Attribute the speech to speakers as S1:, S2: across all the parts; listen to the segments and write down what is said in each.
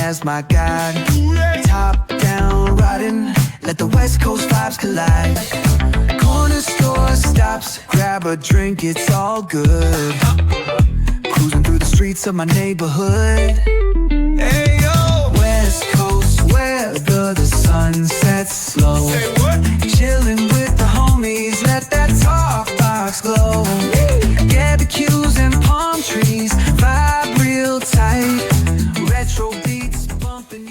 S1: as my guide. Top down riding, let the West Coast vibes collide. Corner store stops, grab a drink, it's all good. Cruising through the streets of my neighborhood. Hey yo, West Coast weather, the sun sets slow. Say what? Chilling with the homies, let that talk box glow. Barbecues and palm trees, vibe real tight. Retro beats bumping.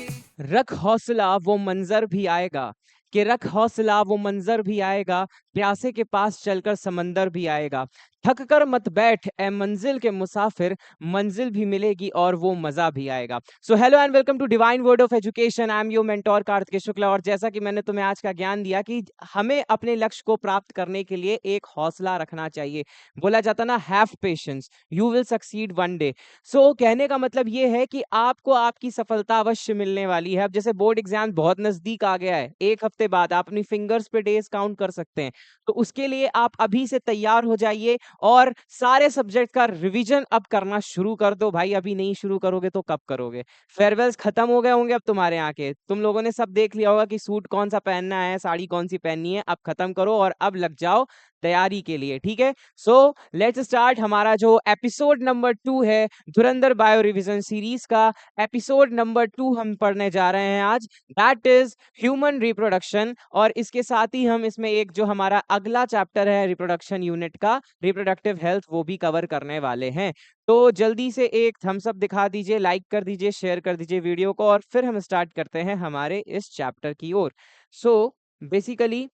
S2: रख हौसला वो मंजर भी आएगा, कि रख हौसला वो मंजर भी आएगा, प्यासे के पास चलकर समंदर भी आएगा। थक कर मत बैठ ए मंजिल के मुसाफिर, मंजिल भी मिलेगी और वो मजा भी आएगा। So hello and welcome to divine word of education. I am your mentor Kartikeya Shukla. और जैसा कि मैंने तुम्हें आज का ज्ञान दिया कि हमें अपने लक्ष्य को प्राप्त करने के लिए एक हौसला रखना चाहिए। बोला जाता ना, have patience, you will succeed one day. So कहने का मतलब ये है कि आपको आपकी सफलता अवश्य मिलने वाली है। अब जैसे बोर्ड एग्जाम बहुत नजदीक आ गया है, एक हफ्ते बाद आप अपनी फिंगर्स पे डेज काउंट कर सकते हैं, तो उसके लिए आप अभी से तैयार हो जाइए और सारे सब्जेक्ट का रिवीजन अब करना शुरू कर दो भाई। अभी नहीं शुरू करोगे तो कब करोगे? फेयरवेल्स खत्म हो गए होंगे अब तुम्हारे यहाँ के, तुम लोगों ने सब देख लिया होगा कि सूट कौन सा पहनना है, साड़ी कौन सी पहननी है। अब खत्म करो और अब लग जाओ तैयारी के लिए, ठीक है? So let's start. हमारा जो एपिसोड नंबर 2 है धुरंधर बायो रिवीजन सीरीज का, एपिसोड नंबर 2 हम पढ़ने जा रहे हैं आज, दैट इज ह्यूमन रिप्रोडक्शन। और इसके साथ ही हम इसमें एक जो हमारा अगला चैप्टर है रिप्रोडक्शन यूनिट का, रिप्रोडक्टिव हेल्थ, वो भी कवर करने वाले हैं। तो जल्दी से एक थम्स अप दिखा दीजिए, लाइक कर दीजिए, शेयर कर दीजिए वीडियो को, और फिर हम स्टार्ट करते हैं हमारे इस चैप्टर की ओर। So basically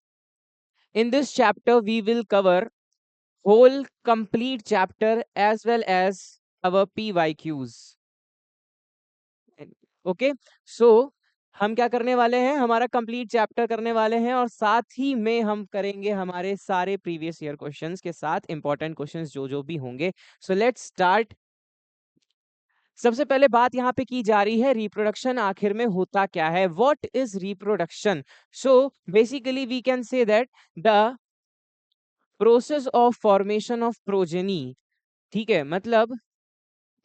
S2: in this chapter we will cover whole complete chapter as well as our PYQs. Okay, so हम क्या करने वाले हैं, हमारा कंप्लीट चैप्टर करने वाले हैं, और साथ ही में हम करेंगे हमारे सारे प्रीवियस ईयर क्वेश्चंस के साथ इंपॉर्टेंट क्वेश्चंस जो जो भी होंगे। So let's start. सबसे पहले बात यहाँ पे की जा रही है रिप्रोडक्शन आखिर में होता क्या है, what is reproduction. So basically we can say that the process of formation of progeny, ठीक है, मतलब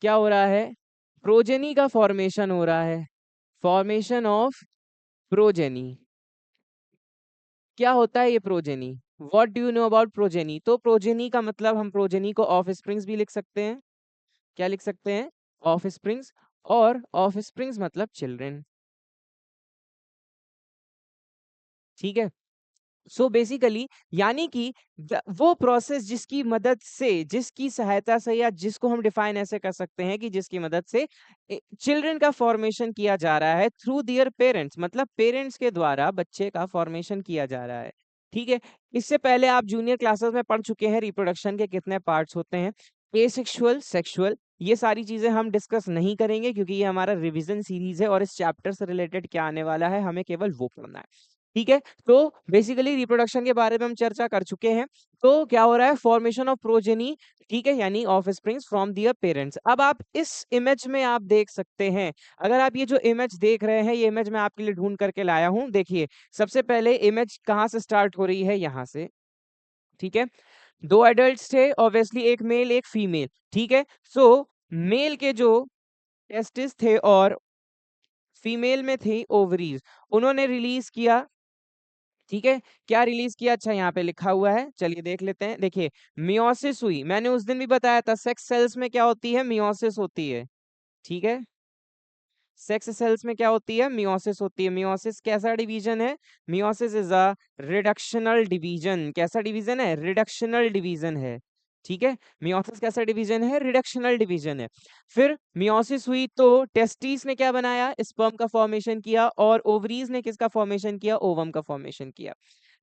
S2: क्या हो रहा है, प्रोजेनी का फॉर्मेशन हो रहा है, फॉर्मेशन ऑफ प्रोजेनी। क्या होता है ये progeny? What do you know about progeny? तो प्रोजेनी का मतलब हम प्रोजेनी को ऑफ स्प्रिंग्स भी लिख सकते हैं। क्या लिख सकते हैं? Of springs. और ऑफ स्प्रिंग्स मतलब चिल्ड्रन, ठीक है। सो बेसिकली यानी कि वो प्रोसेस जिसकी मदद से, जिसकी सहायता से, या जिसको हम डिफाइन ऐसे कर सकते हैं कि जिसकी मदद से चिल्ड्रन का फॉर्मेशन किया जा रहा है थ्रू दियर पेरेंट्स, मतलब पेरेंट्स के द्वारा बच्चे का फॉर्मेशन किया जा रहा है, ठीक है। इससे पहले आप जूनियर क्लासेस में पढ़ चुके हैं रिप्रोडक्शन के कितने पार्ट्स होते हैं, एसेक्सुअल, सेक्सुअल, ये सारी चीजें हम डिस्कस नहीं करेंगे क्योंकि ये हमारा रिवीजन सीरीज है और इस चैप्टर से रिलेटेड क्या आने वाला है हमें केवल वो पढ़ना है, ठीक है। तो बेसिकली रिप्रोडक्शन के बारे में हम चर्चा कर चुके हैं। तो क्या हो रहा है, फॉर्मेशन ऑफ प्रोजेनी, ठीक है, यानी offsprings from their parents. अब आप इस इमेज में आप देख सकते हैं, अगर आप ये जो इमेज देख रहे हैं, ये इमेज मैं आपके लिए ढूंढ करके लाया हूं। देखिए सबसे पहले इमेज कहाँ से स्टार्ट हो रही है, यहाँ से, ठीक है। दो एडल्ट्स थे ऑब्वियसली, एक मेल एक फीमेल, ठीक है। सो मेल के जो टेस्टिस थे और फीमेल में थी ओवरीज, उन्होंने रिलीज किया, ठीक है। क्या रिलीज किया? अच्छा यहाँ पे लिखा हुआ है, चलिए देख लेते हैं। देखिए मियोसिस हुई, मैंने उस दिन भी बताया था सेक्स सेल्स में क्या होती है, मियोसिस होती है, ठीक है। सेक्स सेल्स में क्या होती है, मियोसिस होती है। मियोसिस कैसा डिवीजन है? Meiosis is a reductional division. कैसा डिवीजन है? रिडक्शनल डिवीजन है, ठीक है। मियोसिस कैसा डिवीजन है? रिडक्शनल डिवीजन है। फिर मियोसिस हुई तो टेस्टिस ने क्या बनाया, स्पर्म का फॉर्मेशन किया, और ओवरीज ने किसका फॉर्मेशन किया, ओवम का फॉर्मेशन किया।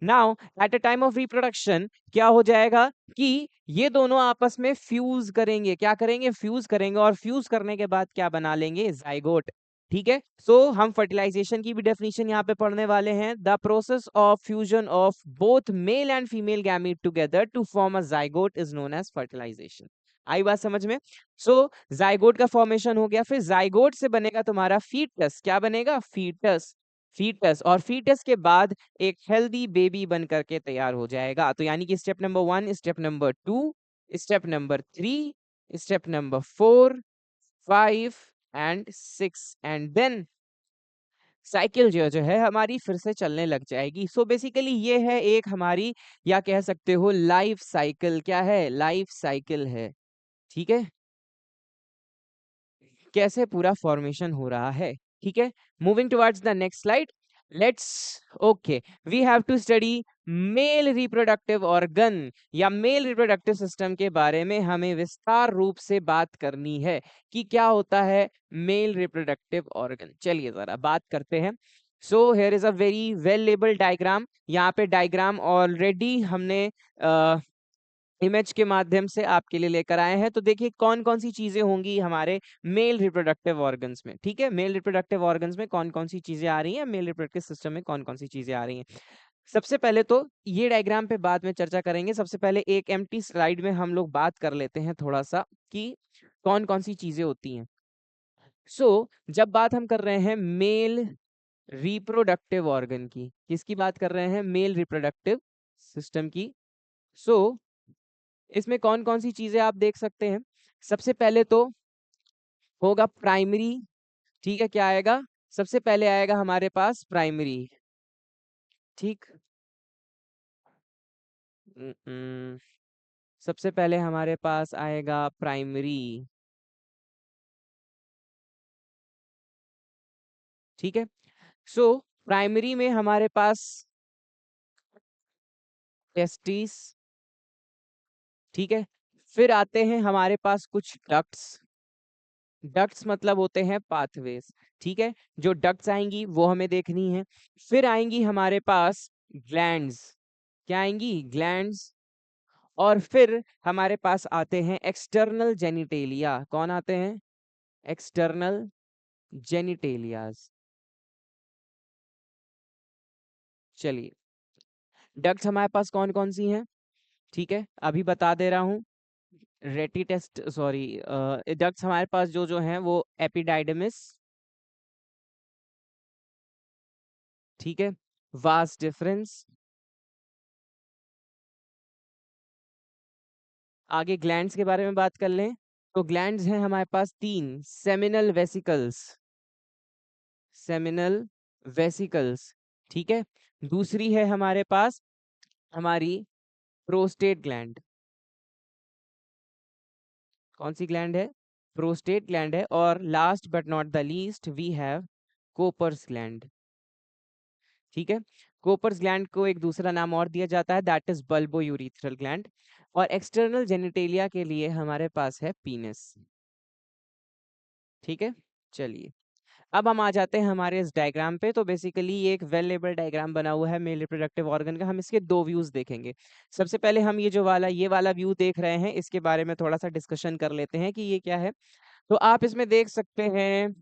S2: Now at a time of reproduction क्या हो जाएगा कि ये दोनों आपस में फ्यूज करेंगे। क्या करेंगे? फ्यूज करेंगे, और फ्यूज करने के बाद क्या बना लेंगे, जाइगोट, ठीक है। सो हम फर्टिलाइजेशन की भी डेफिनेशन यहाँ पे पढ़ने वाले हैं, the process of fusion of both male and female gamete together to form a zygote is known as fertilization. आई बात समझ में? सो जाइगोट का फॉर्मेशन हो गया, फिर जाइगोट से बनेगा तुम्हारा फीटस। क्या बनेगा? फीटस, फीटस, और फीटस के बाद एक हेल्दी बेबी बन करके तैयार हो जाएगा। तो यानी कि step number 1, step number 2, step number 3, step number 4, 5 and 6 and then cycle जो है हमारी फिर से चलने लग जाएगी। सो बेसिकली ये है एक हमारी, या कह सकते हो लाइफ साइकिल। क्या है? लाइफ साइकिल है। ठीक है, कैसे पूरा फॉर्मेशन हो रहा है। ठीक है, moving towards the next slide. Let's okay, we have to study male reproductive organ, या मेल रिप्रोडक्टिव सिस्टम के बारे में हमें विस्तार रूप से बात करनी है कि क्या होता है मेल रिप्रोडक्टिव ऑर्गन। चलिए जरा बात करते हैं। So here is a very well labelled diagram. यहाँ पे डायग्राम ऑलरेडी हमने इमेज के माध्यम से आपके लिए लेकर आए हैं। तो देखिए कौन कौन सी चीजें होंगी हमारे मेल रिप्रोडक्टिव ऑर्गन्स में। ठीक है, मेल रिप्रोडक्टिव ऑर्गन्स में कौन कौन सी चीजें आ रही हैं, मेल रिप्रोडक्टिव सिस्टम में कौन कौन सी चीजें आ रही हैं। सबसे पहले तो ये डायग्राम पे बाद में चर्चा करेंगे। सबसे पहले एक एम्प्टी स्लाइड में हम लोग बात कर लेते हैं थोड़ा सा कि कौन कौन सी चीजें होती हैं। सो जब बात हम कर रहे हैं मेल रिप्रोडक्टिव ऑर्गन की, किसकी बात कर रहे हैं? मेल रिप्रोडक्टिव सिस्टम की। सो इसमें कौन-कौन सी चीजें आप देख सकते हैं। सबसे पहले तो होगा प्राइमरी। ठीक है, क्या आएगा? सबसे पहले आएगा हमारे पास प्राइमरी। ठीक। उम, उम, सबसे पहले हमारे पास आएगा प्राइमरी। ठीक है, सो प्राइमरी में हमारे पास टेस्टिस। ठीक है, फिर आते हैं हमारे पास कुछ डक्ट्स। डक्ट्स मतलब होते हैं पाथवेज। ठीक है, जो डक्ट्स आएंगी वो हमें देखनी है। फिर आएंगी हमारे पास ग्लैंड्स। क्या आएंगी? ग्लैंड्स। और फिर हमारे पास आते हैं एक्सटर्नल जेनिटेलिया। कौन आते हैं? एक्सटर्नल जेनिटेलियाज। चलिए, डक्ट्स हमारे पास कौन कौन सी हैं? ठीक है, अभी बता दे रहा हूँ। रेटी टेस्ट सॉरी, डक्ट्स हमारे पास जो जो हैं वो एपिडाइडमिस। ठीक है, वास डिफरेंस। आगे ग्लैंड्स के बारे में बात कर लें तो ग्लैंड्स हैं हमारे पास तीन। Seminal vesicles, seminal vesicles. ठीक है, दूसरी है हमारे पास हमारी प्रोस्टेट ग्लैंड। कौन सी ग्लैंड है? प्रोस्टेट ग्लैंड है। और last but not the least we have Cowper's gland. ठीक है, कोपर्स ग्लैंड को एक दूसरा नाम और दिया जाता है, that is bulbourethral gland. और एक्सटर्नल जेनिटेलिया के लिए हमारे पास है पीनस। ठीक है, चलिए अब हम आ जाते हैं हमारे इस डायग्राम पे। तो बेसिकली ये एक वेल लेबल डायग्राम बना हुआ है मेल रिप्रोडक्टिव ऑर्गन का। हम इसके दो व्यूज देखेंगे। सबसे पहले हम ये वाला व्यू देख रहे हैं, इसके बारे में थोड़ा सा डिस्कशन कर लेते हैं कि ये क्या है। तो आप इसमें देख सकते हैं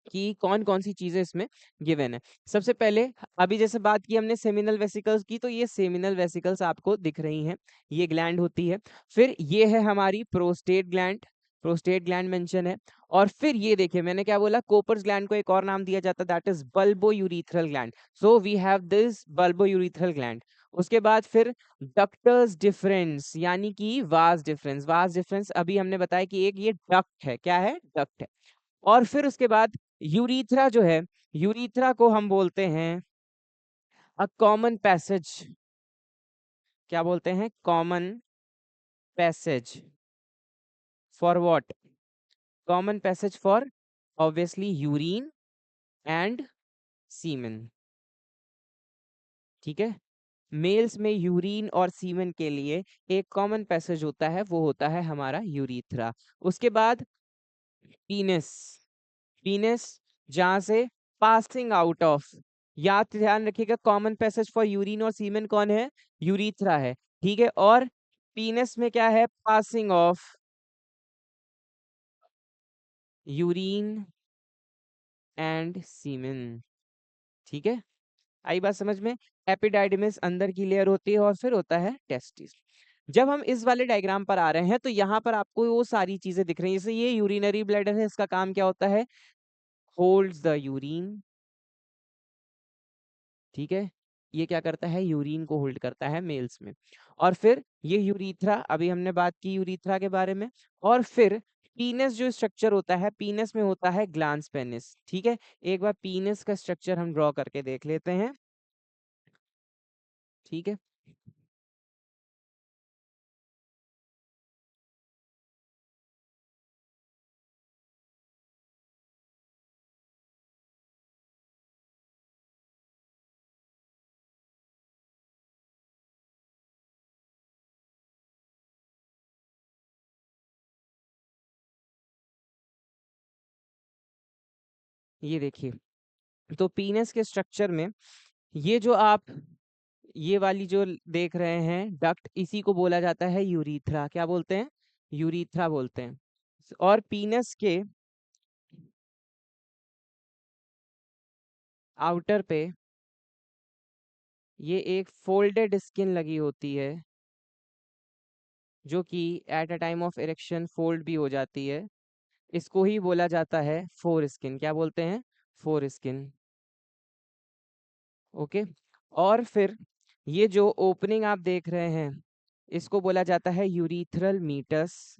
S2: कि कौन कौन सी चीजें इसमें गिवन है। सबसे पहले अभी जैसे बात की हमने सेमिनल वेसिकल्स की, तो ये सेमिनल वेसिकल्स आपको दिख रही हैं, ये ग्लैंड होती है। फिर ये है हमारी prostate gland, prostate gland mention है। और फिर ये देखिए मैंने क्या बोला, कोपर्स ग्लैंड को एक और नाम दिया जाता है, that is bulbourethral gland. So we have this bulbourethral gland. उसके बाद फिर डक्टस डिफरेंस, यानी कि वास डिफरेंस। वास डिफरेंस अभी हमने बताया कि एक ये डक्ट है। क्या है? डक्ट है। और फिर उसके बाद यूरीथ्रा जो है, यूरीथ्रा को हम बोलते हैं अ कॉमन पैसेज। क्या बोलते हैं? Common passage. For what? Common passage for obviously urine and semen. ठीक है, मेल्स में यूरिन और सीमेन के लिए एक कॉमन पैसेज होता है, वो होता है हमारा यूरीथ्रा। उसके बाद पीनस, पीनस जहां से पासिंग आउट ऑफ, याद ध्यान रखिएगा कॉमन पैसेज फॉर यूरिन और सीमेन कौन है? यूरीथ्रा है। ठीक है, और पीनस में क्या है? Passing of urine and semen. ठीक है, आई बात समझ में? एपिडाइडिमिस अंदर की लेयर होती है और फिर होता है टेस्टिस। जब हम इस वाले डायग्राम पर आ रहे हैं तो यहाँ पर आपको वो सारी चीजें दिख रही हैं। जैसे ये यूरिनरी ब्लैडर है, इसका काम क्या होता है? Holds the urine. ठीक है, ये क्या करता है? यूरिन को होल्ड करता है मेल्स में। और फिर ये यूरीथ्रा, अभी हमने बात की यूरीथ्रा के बारे में। और फिर पीनस जो स्ट्रक्चर होता है, पीनस में होता है ग्लांस पेनिस। ठीक है, एक बार पीनस का स्ट्रक्चर हम ड्रॉ करके देख लेते हैं। ठीक है, ये देखिए, तो पीनस के स्ट्रक्चर में ये जो आप ये वाली जो देख रहे हैं डक्ट, इसी को बोला जाता है यूरीथ्रा। क्या बोलते हैं? यूरीथ्रा बोलते हैं। और पीनस के आउटर पे ये एक फोल्डेड स्किन लगी होती है, जो कि eight a time of erection fold भी हो जाती है। इसको ही बोला जाता है फोर स्किन। क्या बोलते हैं? Four skin. ओके, और फिर ये जो ओपनिंग आप देख रहे हैं, इसको बोला जाता है यूरीथ्रल मीटस।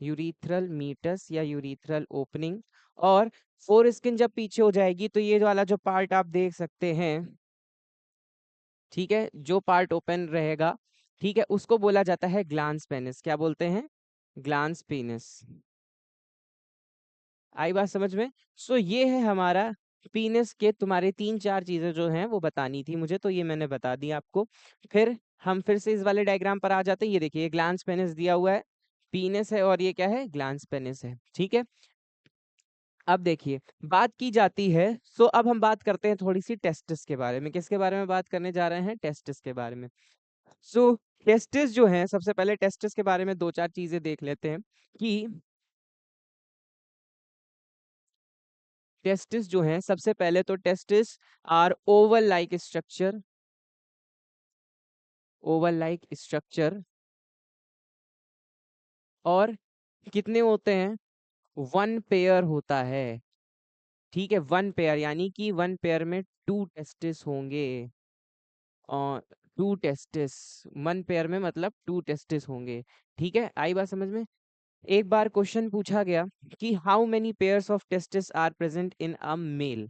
S2: यूरीथ्रल मीटस या यूरीथ्रल ओपनिंग। और फोर स्किन जब पीछे हो जाएगी तो ये वाला जो पार्ट आप देख सकते हैं, ठीक है, जो पार्ट ओपन रहेगा, ठीक है, उसको बोला जाता है ग्लांस पेनिस। क्या बोलते हैं? Glans penis. आई बात समझ में? सो ये है हमारा पीनस के, तुम्हारे 3-4 चीजें जो हैं वो बतानी थी मुझे, तो ये मैंने बता दी आपको। फिर हम फिर से इस वाले डायग्राम पर आ जाते हैं। ये देखिए, ये ग्लांस पेनिस दिया हुआ है, पीनस है, और ये क्या है? ग्लांस पेनिस है। ठीक है, अब देखिए, बात की जाती है। सो अब हम बात करते हैं थोड़ी सी टेस्टिस के बारे में। किसके बारे में बात करने जा रहे हैं? टेस्टिस के बारे में। सो टेस्टिस जो है, सबसे पहले टेस्टिस के बारे में 2-4 चीजें देख लेते हैं कि टेस्टिस जो है, सबसे पहले तो testis are oval like structure. Oval like structure. और कितने होते हैं? वन पेयर होता है। ठीक है, वन पेयर, यानी कि वन पेयर में टू टेस्टिस होंगे। और टू टेस्टिस, वन पेयर में मतलब टू टेस्टिस होंगे। ठीक है, आई बात समझ में? एक बार क्वेश्चन पूछा गया कि how many pairs of testis are present in a male.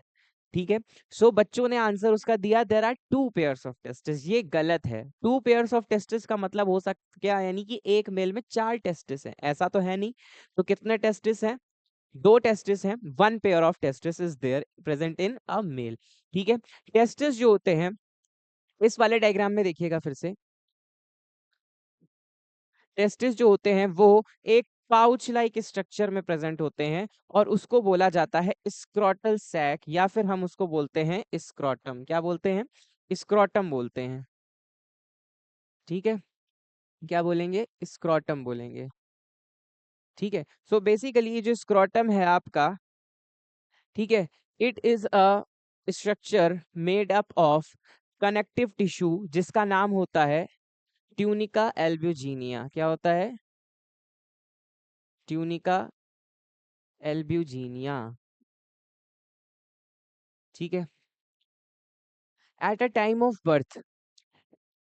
S2: ठीक है, सो बच्चों ने आंसर उसका दिया, there are two pairs of testis. ये गलत है। टू पेयर्स ऑफ टेस्टिस का मतलब हो सकता क्या? यानी कि एक मेल में 4 टेस्टिस है, ऐसा तो है नहीं। तो कितने टेस्टिस हैं? 2 टेस्टिस हैं। One pair of testis is there present in a male. ठीक है, टेस्टिस जो होते हैं, इस वाले डायग्राम में देखिएगा फिर से, टेस्टिस जो होते हैं वो एक पाउच लाइक स्ट्रक्चर में प्रेजेंट होते हैं, और उसको बोला जाता है स्क्रोटल सैक, या फिर हम उसको बोलते हैं स्क्रोटम। क्या बोलते हैं? स्क्रोटम बोलते हैं। ठीक है, क्या बोलेंगे? स्क्रोटम बोलेंगे। ठीक है, सो बेसिकली ये जो स्क्रोटम है आपका, ठीक है, it is a structure made up of connective tissue, जिसका नाम होता है ट्यूनिका एल्ब्यूजिनिया। क्या होता है? Tunica albuginea. ठीक है, at a time of birth,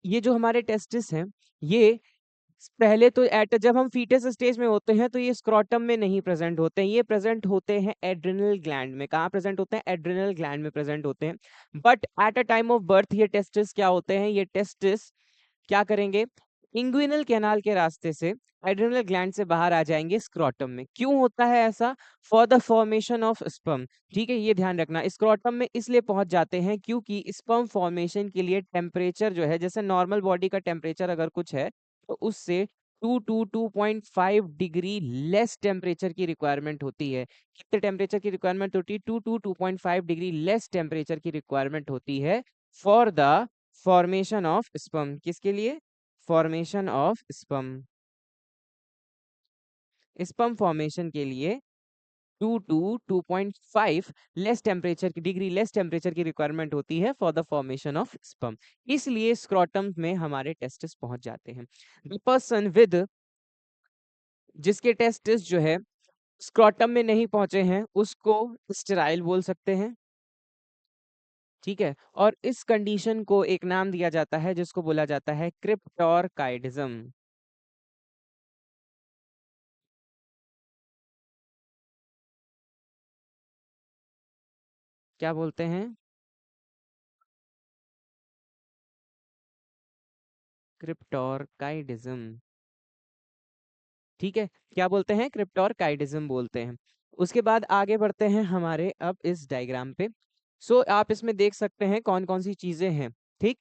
S2: ये जो हमारे टेस्टिस हैं, ये पहले तो एट जब हम फीटस स्टेज में होते हैं तो ये स्क्रोटम में नहीं प्रेजेंट होते हैं, ये प्रेजेंट होते हैं एड्रिनल ग्लैंड में। कहाँ प्रेजेंट होते हैं? एड्रिनल ग्लैंड में प्रेजेंट होते हैं। But at a time of birth ये टेस्टिस क्या होते हैं? ये टेस्टिस क्या करेंगे? इंग्विनल कैनाल के रास्ते से एड्रिनल ग्लैंड से बाहर आ जाएंगे स्क्रोटम में। क्यों होता है ऐसा? For the formation of sperm. ठीक है, ये ध्यान रखना, स्क्रोटम में इसलिए पहुंच जाते हैं क्योंकि स्पर्म फॉर्मेशन के लिए टेम्परेचर जो है, जैसे नॉर्मल बॉडी का टेम्परेचर अगर कुछ है, तो उससे 2 to 2.5 डिग्री लेस टेम्परेचर की रिक्वायरमेंट होती है। कितने टेम्परेचर की रिक्वायरमेंट होती है? 2 to 2.5 डिग्री लेस टेम्परेचर की रिक्वायरमेंट होती है for the formation of sperm. किसके लिए? Formation of sperm. Sperm formation के लिए 2 to 2.5 लेस टेम्परेचर की डिग्री लेस टेम्परेचर की रिक्वायरमेंट होती है for the formation of sperm. इसलिए स्क्रोटम में हमारे टेस्टिस पहुंच जाते हैं। द पर्सन विद, जिसके टेस्टिस जो है स्क्रोटम में नहीं पहुंचे हैं, उसको स्टेराइल बोल सकते हैं। ठीक है, और इस कंडीशन को एक नाम दिया जाता है जिसको बोला जाता है क्रिप्टोरकाइडिज्म। क्या बोलते हैं? क्रिप्टोरकाइडिज्म। ठीक है, क्या बोलते हैं? क्रिप्टोरकाइडिज्म बोलते हैं। उसके बाद आगे बढ़ते हैं हमारे अब इस डायग्राम पे। सो आप इसमें देख सकते हैं कौन कौन सी चीजें हैं। ठीक,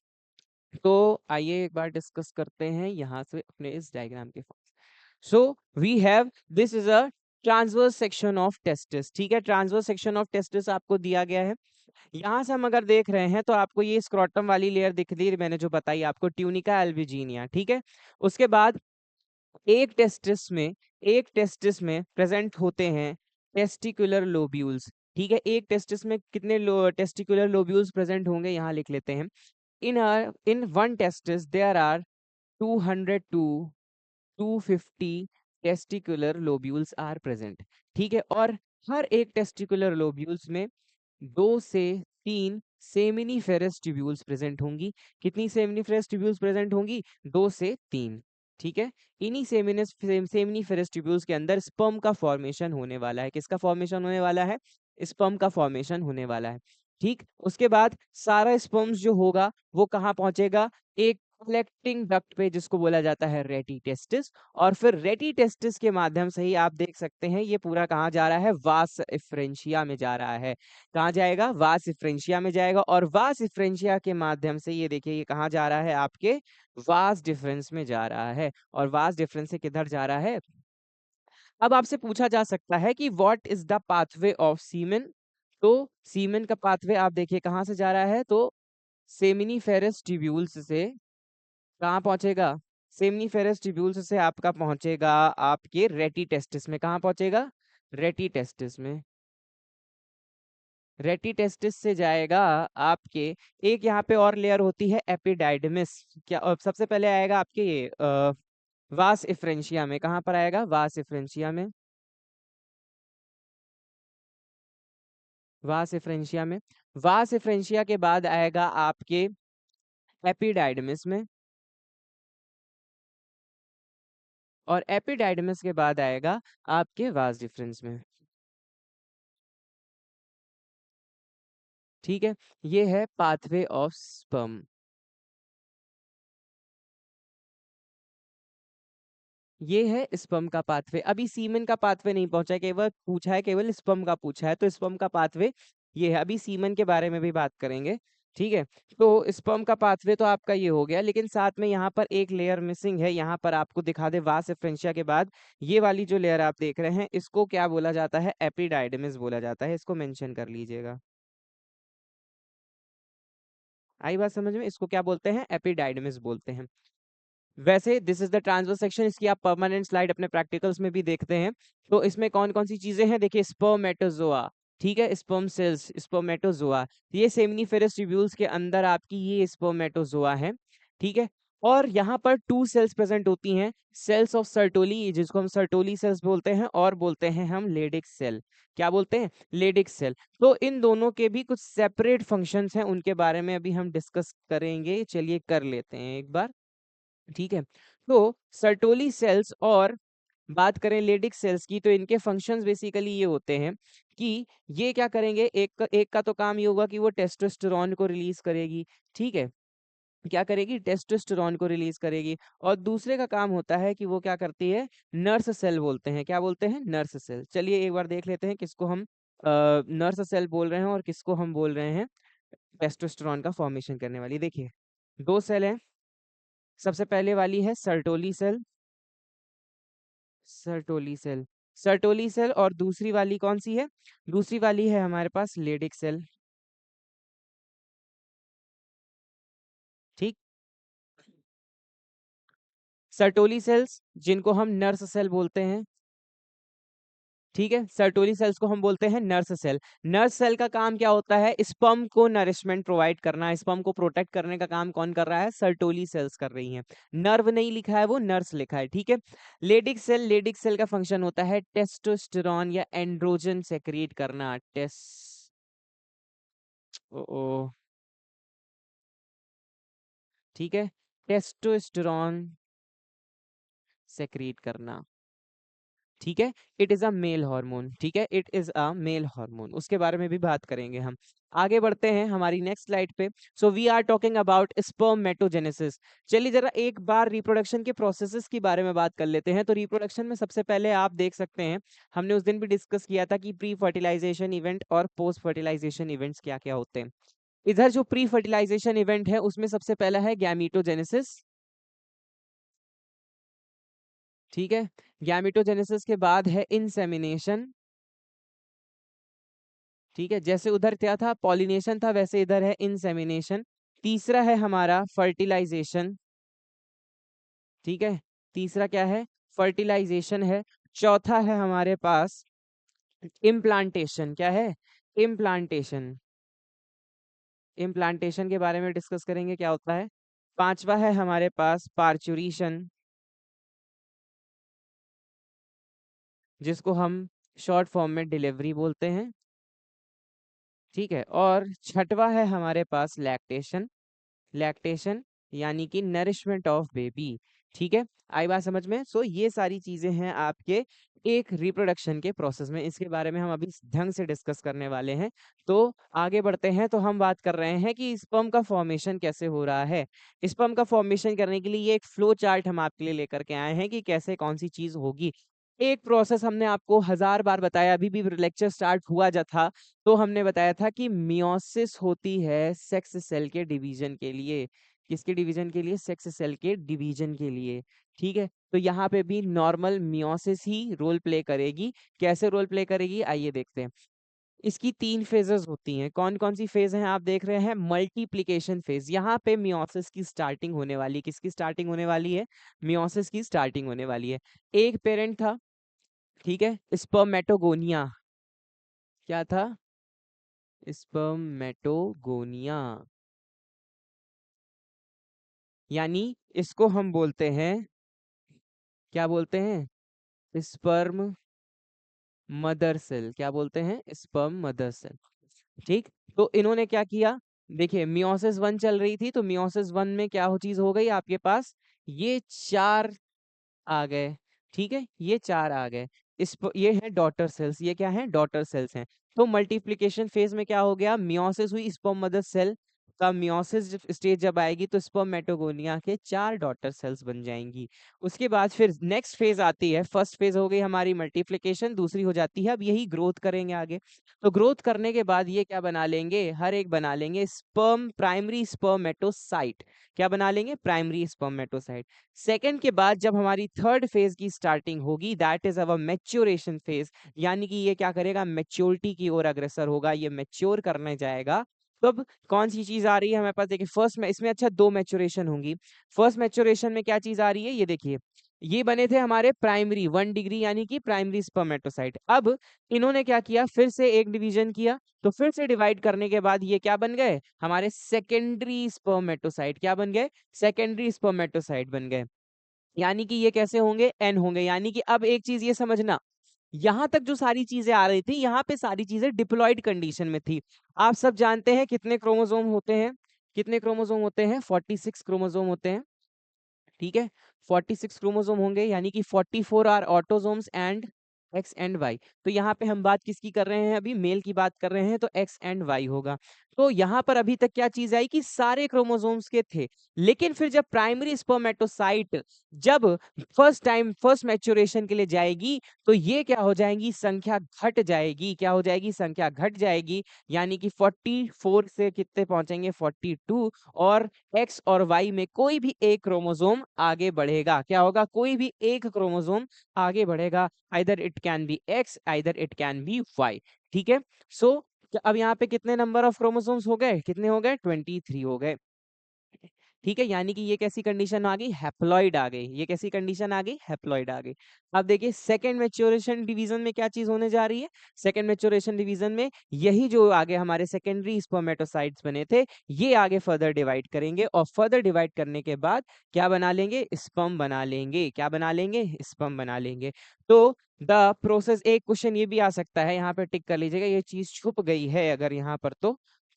S2: तो आइए एक बार डिस्कस करते हैं यहाँ से अपने इस डायग्राम के। So we have this is a transverse section of testis. ठीक है, ट्रांसवर्स सेक्शन ऑफ टेस्टिस आपको दिया गया है। यहाँ से हम अगर देख रहे हैं तो आपको ये स्क्रोटम वाली लेयर दिख रही है, मैंने जो बताई आपको, ट्यूनिका एल्बुजिनिया। ठीक है, उसके बाद एक टेस्टिस में प्रेजेंट होते हैं टेस्टिकुलर लोब्यूल्स। ठीक है, एक टेस्टिस में कितने टेस्टिकुलर लोब्यूल्स प्रेजेंट होंगे, यहाँ लिख लेते हैं। In one testis there are 200 to 250 testicular lobules are present. ठीक है, और हर एक टेस्टिकुलर लोब्यूल्स में 2 से 3 सेमिनिफेरस ट्यूब्यूल्स प्रेजेंट होंगी। कितनी सेमिनिफेरस ट्यूब्यूल्स प्रेजेंट होंगी? 2 से 3। ठीक है, इन्हीं सेमिनिफेरस ट्यूब्यूल्स के अंदर स्पर्म का फॉर्मेशन होने वाला है। किसका फॉर्मेशन होने वाला है? स्पर्म का फॉर्मेशन होने वाला है। ठीक, उसके बाद सारा स्पर्म्स जो होगा वो कहाँ पहुंचेगा? एक कलेक्टिंग डक्ट पे, जिसको बोला जाता है रेटी टेस्टिस। और फिर रेटी टेस्टिस के माध्यम से ही आप देख सकते हैं ये पूरा कहाँ जा रहा है? वास इफ्रेंशिया में जा रहा है। कहाँ जाएगा? वास इफ्रेंशिया में जाएगा। और वास इफ्रेंशिया के माध्यम से ये देखिए ये कहाँ जा रहा है? आपके वास डिफरेंस में जा रहा है। और वास डिफरेंस से किधर जा रहा है? अब आपसे पूछा जा सकता है कि what is the pathway of semen. तो सीमेन का पाथवे आप देखिए कहाँ से जा रहा है? तो सेमिनिफेरस ट्यूब्यूल्स से कहाँ पहुंचेगा? सेमिनिफेरस ट्यूब्यूल्स से आपका पहुंचेगा आपके रेटी टेस्टिस में। कहाँ पहुंचेगा? रेटी टेस्टिस में। रेटी टेस्टिस से जाएगा आपके, एक यहाँ पे और लेयर होती है एपिडाइडमिस। क्या सबसे पहले आएगा आपके ये वास इफ्रेंशिया में। कहाँ पर आएगा? वास इफ्रेंशिया में। वास इफ्रेंशिया में। वास इफ्रेंशिया के बाद आएगा आपके एपिडाइडमिस में। और एपिडाइडमिस के बाद आएगा आपके वास डिफरेंस में। ठीक है, ये है पाथवे ऑफ स्पर्म। ये है स्पर्म का पाथवे। अभी सीमेन का पाथवे नहीं पहुंचा है, केवल पूछा है, केवल स्पर्म का पूछा है। तो स्पर्म का पाथवे ये है। अभी सीमेन के बारे में भी बात करेंगे। ठीक है, तो स्पर्म का पाथवे तो आपका ये हो गया, लेकिन साथ में यहाँ पर एक लेयर मिसिंग है। यहाँ पर आपको दिखा दे, वास एफरेंशिया के बाद ये वाली जो लेयर आप देख रहे हैं इसको क्या बोला जाता है? एपिडाइडमिस बोला जाता है। इसको मेंशन कर लीजिएगा। आई बात समझ में? इसको क्या बोलते हैं? एपिडाइडमिस बोलते हैं। वैसे this is the transverse section. इसकी आप परमानेंट स्लाइड अपने प्रैक्टिकल्स में भी देखते हैं। तो इसमें कौन कौन सी चीजें हैं? देखिए, स्पर्मेटोजोआ। ठीक है, स्पर्म सेल्स, स्पर्मेटोजोआ। ये सेमिनिफेरस ट्यूब्यूल्स के अंदर आपकी ये स्पर्मेटोजोआ है। ठीक है, और यहाँ पर 2 सेल्स प्रेजेंट होती हैं, सेल्स ऑफ सर्टोली, जिसको हम सर्टोली सेल्स बोलते हैं, और बोलते हैं हम लेडिक सेल। क्या बोलते हैं? Leydig cell. तो इन दोनों के भी कुछ सेपरेट फंक्शंस हैं, उनके बारे में अभी हम डिस्कस करेंगे। चलिए कर लेते हैं एक बार। ठीक है, तो सर्टोली सेल्स और बात करें लेडिक सेल्स की, तो इनके फंक्शंस बेसिकली ये होते हैं कि ये क्या करेंगे, एक का तो काम ये होगा कि वो टेस्टोस्टेरोन को रिलीज करेगी। ठीक है, क्या करेगी? टेस्टोस्टेरोन को रिलीज करेगी। और दूसरे का काम होता है कि वो क्या करती है? नर्स सेल बोलते हैं। क्या बोलते हैं? Nurse cell. चलिए एक बार देख लेते हैं किसको हम नर्स सेल बोल रहे हैं और किसको हम बोल रहे हैं टेस्टोस्टेरोन का फॉर्मेशन करने वाली। देखिए, 2 सेल हैं। सबसे पहले वाली है Sertoli cell. Sertoli cell, Sertoli cell. और दूसरी वाली कौन सी है? दूसरी वाली है हमारे पास लेडिक सेल। ठीक, सर्टोली सेल्स जिनको हम नर्स सेल बोलते हैं। ठीक है, सर्टोली सेल्स को हम बोलते हैं नर्स सेल। नर्स सेल का काम क्या होता है? स्पर्म को नरिशमेंट प्रोवाइड करना, स्पर्म को प्रोटेक्ट करने का काम कौन कर रहा है? सर्टोली सेल्स कर रही हैं। नर्व नहीं लिखा है, वो नर्स लिखा है। ठीक है, लेडिक सेल का फंक्शन होता है टेस्टोस्टेरॉन या एंड्रोजन सेक्रिएट करना। ओ ओ, ठीक है, टेस्टोस्टेरॉन सेक्रीट करना। ठीक है, it is a male hormone, ठीक है, it is a male hormone, उसके बारे में भी बात करेंगे हम। आगे बढ़ते हैं हमारी नेक्स्ट स्लाइड पे। So we are talking about spermatogenesis. चलिए जरा एक बार रिप्रोडक्शन के प्रोसेसेस के बारे में बात कर लेते हैं। तो रिप्रोडक्शन में सबसे पहले आप देख सकते हैं, हमने उस दिन भी डिस्कस किया था कि प्री फर्टिलाइजेशन इवेंट और पोस्ट फर्टिलाइजेशन इवेंट्स क्या क्या होते हैं। इधर जो प्री फर्टिलाइजेशन इवेंट है उसमें सबसे पहला है गैमीटोजेनेसिस, ठीक है। गैमीटोजेनेसिस के बाद है इंसेमिनेशन, ठीक है। जैसे उधर क्या था, पॉलिनेशन था, वैसे इधर है इंसेमिनेशन। तीसरा है हमारा फर्टिलाइजेशन, ठीक है। तीसरा क्या है, फर्टिलाइजेशन है। चौथा है हमारे पास इम्प्लांटेशन, क्या है, इम्प्लांटेशन। इम्प्लांटेशन के बारे में डिस्कस करेंगे क्या होता है। पांचवा है हमारे पास पार्चुरेशन, जिसको हम शॉर्ट फॉर्म में डिलीवरी बोलते हैं, ठीक है। और छठवा है हमारे पास लैक्टेशन, लैक्टेशन यानी कि नरिशमेंट ऑफ बेबी, ठीक है। आई बात समझ में। सो ये सारी चीजें हैं आपके एक रिप्रोडक्शन के प्रोसेस में, इसके बारे में हम अभी ढंग से डिस्कस करने वाले हैं। तो आगे बढ़ते हैं। तो हम बात कर रहे हैं कि स्पर्म का फॉर्मेशन कैसे हो रहा है। स्पर्म का फॉर्मेशन करने के लिए ये एक फ्लो चार्ट हम आपके लिए लेकर के आए हैं कि कैसे कौन सी चीज होगी। एक प्रोसेस हमने आपको 1000 बार बताया, अभी भी लेक्चर स्टार्ट हुआ जा था तो हमने बताया था कि मियोसिस होती है सेक्स सेल के डिवीजन के लिए। किसके डिवीजन के लिए, सेक्स सेल के डिवीजन के लिए, ठीक है। तो यहाँ पे भी नॉर्मल मियोसिस ही रोल प्ले करेगी। कैसे रोल प्ले करेगी आइए देखते हैं। इसकी 3 फेजेस होती हैं। कौन कौन सी फेज हैं आप देख रहे हैं, मल्टीप्लिकेशन फेज। यहाँ पे मियोसिस की स्टार्टिंग होने वाली, किसकी स्टार्टिंग होने वाली है, मियोसिस की स्टार्टिंग होने वाली है। एक पेरेंट था, ठीक है, स्पर्मेटोगोनिया। क्या था, स्पर्मेटोगोनिया, यानी इसको हम बोलते हैं, क्या बोलते हैं, स्पर्म मदर सेल। क्या बोलते हैं, स्पर्म मदर सेल, ठीक। तो इन्होंने क्या किया, देखिए मियोसिस 1 चल रही थी, तो मियोसिस 1 में क्या हो चीज हो गई आपके पास, ये 4 आ गए, ठीक है, ये 4 आ गए। ये है डॉटर सेल्स, ये क्या है, डॉटर सेल्स हैं। तो मल्टीप्लिकेशन फेज में क्या हो गया, मियोसिस हुई, स्पर्म मदर सेल का मियोसिस स्टेज जब आएगी तो स्पर्मेटोगोनिया के 4 डॉटर सेल्स बन जाएंगी। उसके बाद फिर नेक्स्ट फेज आती है, फर्स्ट फेज हो गई हमारी मल्टीप्लिकेशन, दूसरी हो जाती है अब यही ग्रोथ करेंगे आगे। तो ग्रोथ करने के बाद ये क्या बना लेंगे, हर एक बना लेंगे स्पर्म, प्राइमरी स्पर्मेटोसाइट। क्या बना लेंगे, प्राइमरी स्पर्मेटोसाइट। सेकेंड के बाद जब हमारी थर्ड फेज की स्टार्टिंग होगी, that is our maturation phase, यानी कि ये क्या करेगा, मैच्योरिटी की ओर अग्रसर होगा, ये मैच्योर करने जाएगा। तब कौन सी चीज आ रही है हमारे पास, देखिए फर्स्ट में इसमें अच्छा 2 मैच्योरेशन होंगी। फर्स्ट मैच्योरेशन में क्या चीज आ रही है, ये देखिए, ये बने थे हमारे प्राइमरी 1 डिग्री यानी कि प्राइमरी स्पर्मेटोसाइट। अब इन्होंने क्या किया, फिर से एक डिवीजन किया, तो फिर से डिवाइड करने के बाद ये क्या बन गए, हमारे सेकेंडरी स्पर्मेटोसाइट। क्या बन गए, सेकेंडरी स्पर्मेटोसाइट बन गए। यानी कि ये कैसे होंगे, एन होंगे। यानी कि अब एक चीज ये समझना, यहां तक जो सारी चीजें आ रही थी, यहाँ पे सारी चीजें डिप्लॉयड कंडीशन में थी। आप सब जानते हैं कितने क्रोमोसोम होते हैं, कितने क्रोमोसोम होते हैं, 46 क्रोमोसोम होते हैं, ठीक है। 46 क्रोमोसोम होंगे, यानी कि 44 are autosomes and X and Y. तो यहाँ पे हम बात किसकी कर रहे हैं, अभी मेल की बात कर रहे हैं, तो एक्स एंड वाई होगा। तो यहाँ पर अभी तक क्या चीज आई कि सारे क्रोमोसोम्स के थे, लेकिन फिर जब प्राइमरी स्पर्मेटोसाइट जब फर्स्ट टाइम फर्स्ट मैच्योरेशन के लिए जाएगी, तो ये क्या हो जाएगी, संख्या घट जाएगी। क्या हो जाएगी, संख्या घट जाएगी, यानी कि 44 से कितने पहुंचेंगे, 42। और एक्स और वाई में कोई भी एक क्रोमोसोम आगे बढ़ेगा। क्या होगा, कोई भी एक क्रोमोसोम आगे बढ़ेगा, either it can be X, either it can be Y, ठीक है। सो अब यहाँ पे कितने नंबर ऑफ क्रोमोसोम्स हो गए, कितने हो गए, 23 हो गए, ठीक है। यानी कि ये कैसी कंडीशन आ गई, हैप्लॉइड आ गई। ये कैसी कंडीशन आ गई, हैप्लॉइड आ गई। अब देखिए सेकंड मैच्योरेशन डिवीजन में क्या चीज होने जा रही है, सेकंड मैच्योरेशन डिवीजन में यही जो आगे हमारे सेकेंडरी स्पर्मेटोसाइट्स बने थे, ये आगे फर्दर डिवाइड करेंगे, और फर्दर डिवाइड करने के बाद क्या बना लेंगे, स्पर्म बना लेंगे। क्या बना लेंगे, स्पर्म बना लेंगे। तो द प्रोसेस, एक क्वेश्चन ये भी आ सकता है, यहाँ पे टिक कर लीजिएगा, ये चीज छुप गई है अगर यहाँ पर,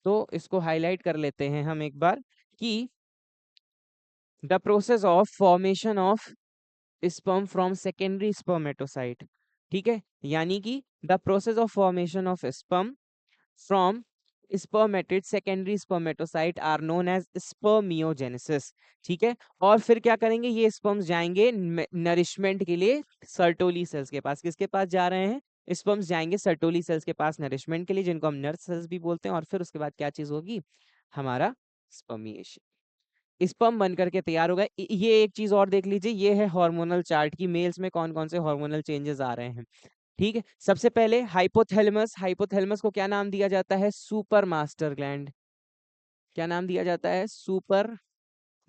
S2: तो इसको हाईलाइट कर लेते हैं हम एक बार, कि the process of formation of sperm from secondary spermatocyte, ठीक है, यानी कि the process of formation of sperm from spermatid secondary spermatocyte are known as spermiogenesis। ठीक है, और फिर क्या करेंगे, ये स्पर्म्स जाएंगे नरिशमेंट के लिए सर्टोली सेल्स के पास। किसके पास जा रहे हैं? स्पर्म्स जाएंगे सर्टोली सेल्स के पास नरिशमेंट के लिए, जिनको हम नर्व सेल्स भी बोलते हैं। और फिर उसके बाद क्या चीज होगी? हमारा स्पर्मिएशन। स्पर्म बन करके तैयार होगा। ये एक चीज और देख लीजिए, ये है हार्मोनल चार्ट की मेल्स में कौन कौन से हार्मोनल चेंजेस आ रहे हैं। ठीक है, सबसे पहले हाइपोथैलेमस। हाइपोथैलेमस को क्या नाम दिया जाता है? Super master gland. क्या नाम दिया जाता है? Super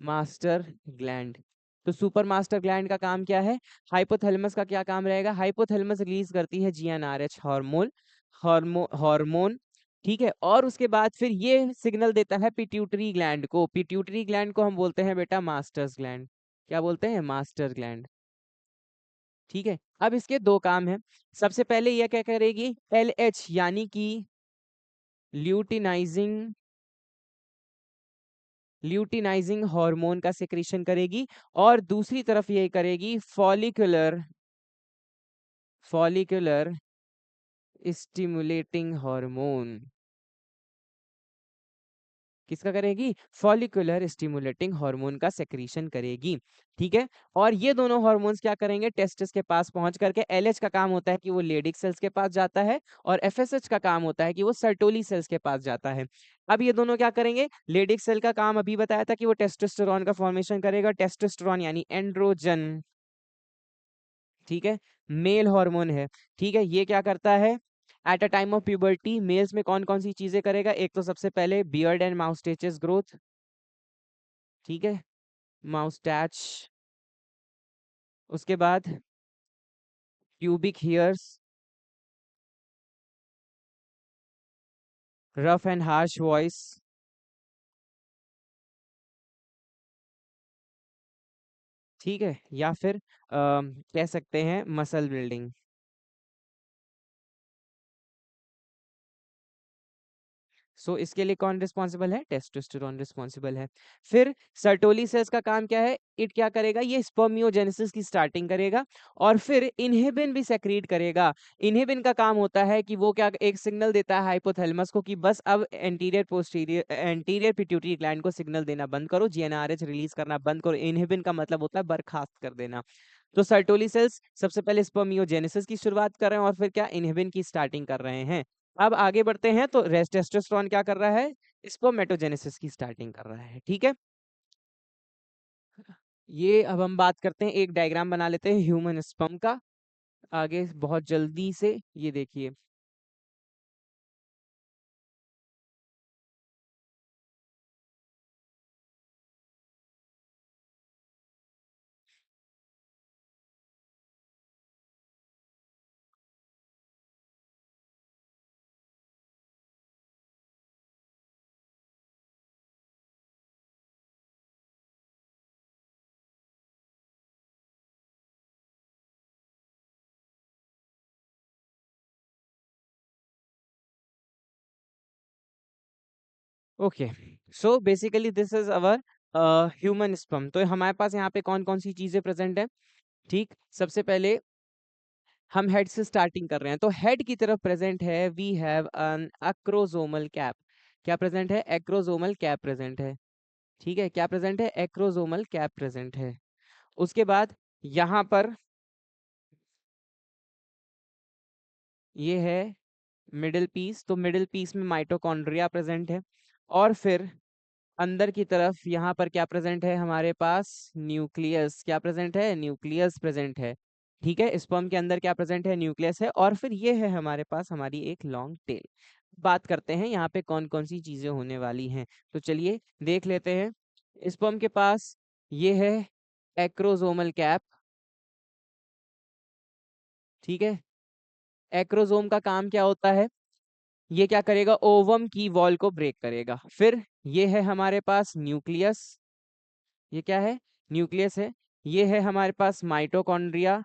S2: master gland. तो सुपर मास्टर ग्लैंड का काम क्या है? हाइपोथैलेमस का क्या काम रहेगा? हाइपोथैलेमस रिलीज करती है जीएनआरएच हार्मोन। हार्मोन ठीक है, और उसके बाद फिर ये सिग्नल देता है पिट्यूटरी ग्लैंड को। पिट्यूटरी ग्लैंड को हम बोलते हैं बेटा मास्टर्स ग्लैंड। क्या बोलते हैं? Master gland. ठीक है, अब इसके दो काम हैं। सबसे पहले यह क्या करेगी? एलएच यानी कि ल्यूटिनाइजिंग ल्यूटिनाइजिंग हार्मोन का सिक्रीशन करेगी, और दूसरी तरफ ये करेगी फॉलिकुलर स्टिमुलेटिंग हार्मोन। किसका करेगी? फॉलिकुलर स्टिमुलेटिंग हार्मोन का सेक्रीशन करेगी। ठीक है, और ये दोनों हार्मोन्स क्या करेंगे? टेस्टिस के पास पहुंच करके, एलएच का काम होता है कि वो लेडिक सेल्स के पास जाता है, और एफएसएच का काम होता है कि वो सर्टोली सेल्स के पास जाता है। अब ये दोनों क्या करेंगे? लेडिक सेल का काम अभी बताया था कि वो टेस्टोस्टेरोन का फॉर्मेशन करेगा। टेस्टोस्टेरोन यानी एंड्रोजन। ठीक है, मेल हार्मोन है। ठीक है, ये क्या करता है? At a time of puberty males में कौन कौन सी चीजें करेगा? एक तो सबसे पहले बियर्ड एंड माउस्टेचेस ग्रोथ। ठीक है, माउस्टैच। उसके बाद pubic hairs, rough and harsh voice. ठीक है, या फिर कह सकते हैं मसल बिल्डिंग। सो इसके लिए कौन रिस्पॉन्सिबल है? टेस्टोस्टेरोन रिस्पॉन्सिबल है। फिर सर्टोली सेल्स का काम क्या है? इट क्या करेगा? ये स्पर्मियोजेनेसिस की स्टार्टिंग करेगा, और फिर इनहिबिन भी सेक्रीट करेगा। इनहिबिन का काम होता है कि वो क्या, एक सिग्नल देता है हाइपोथैलेमस को कि बस अब एंटीरियर पिट्यूटरी ग्लैंड को सिग्नल देना बंद करो, जीएनआरएच रिलीज करना बंद करो। इनहिबिन का मतलब होता है बर्खास्त कर देना। तो सर्टोली सेल्स सबसे पहले स्पर्मियोजेनेसिस की शुरुआत कर रहे हैं, और फिर क्या, इनहिबिन की स्टार्टिंग कर रहे हैं। अब आगे बढ़ते हैं, तो टेस्टोस्टेरोन क्या कर रहा है? स्पर्मेटोजेनेसिस की स्टार्टिंग कर रहा है। ठीक है, ये अब हम बात करते हैं, एक डायग्राम बना लेते हैं ह्यूमन स्पर्म का आगे बहुत जल्दी से। ये देखिए, okay. So basically this is our human sperm. तो हमारे पास यहाँ पे कौन कौन सी चीजें प्रेजेंट है? ठीक, सबसे पहले हम हेड से स्टार्टिंग कर रहे हैं, तो हेड की तरफ प्रेजेंट है, we have an acrosomal cap. क्या प्रेजेंट है? एक्रोसोमल कैप प्रेजेंट है। ठीक है, क्या प्रेजेंट है? एक्रोसोमल कैप प्रेजेंट है। उसके बाद यहाँ पर ये है मिडिल पीस, तो मिडिल पीस में माइटोकॉन्ड्रिया प्रेजेंट है। और फिर अंदर की तरफ यहाँ पर क्या प्रेजेंट है? हमारे पास न्यूक्लियस। क्या प्रेजेंट है? न्यूक्लियस प्रेजेंट है। ठीक है, स्पर्म के अंदर क्या प्रेजेंट है? न्यूक्लियस है, और फिर ये है हमारे पास हमारी एक लॉन्ग टेल। बात करते हैं यहाँ पे कौन कौन सी चीजें होने वाली हैं, तो चलिए देख लेते हैं। स्पर्म के पास ये है एक्रोसोमल कैप। ठीक है, एक्रोसोम का काम क्या होता है? ये क्या करेगा? ओवम की वॉल को ब्रेक करेगा। फिर ये है हमारे पास न्यूक्लियस। ये क्या है? न्यूक्लियस है। ये है हमारे पास माइटोकॉन्ड्रिया।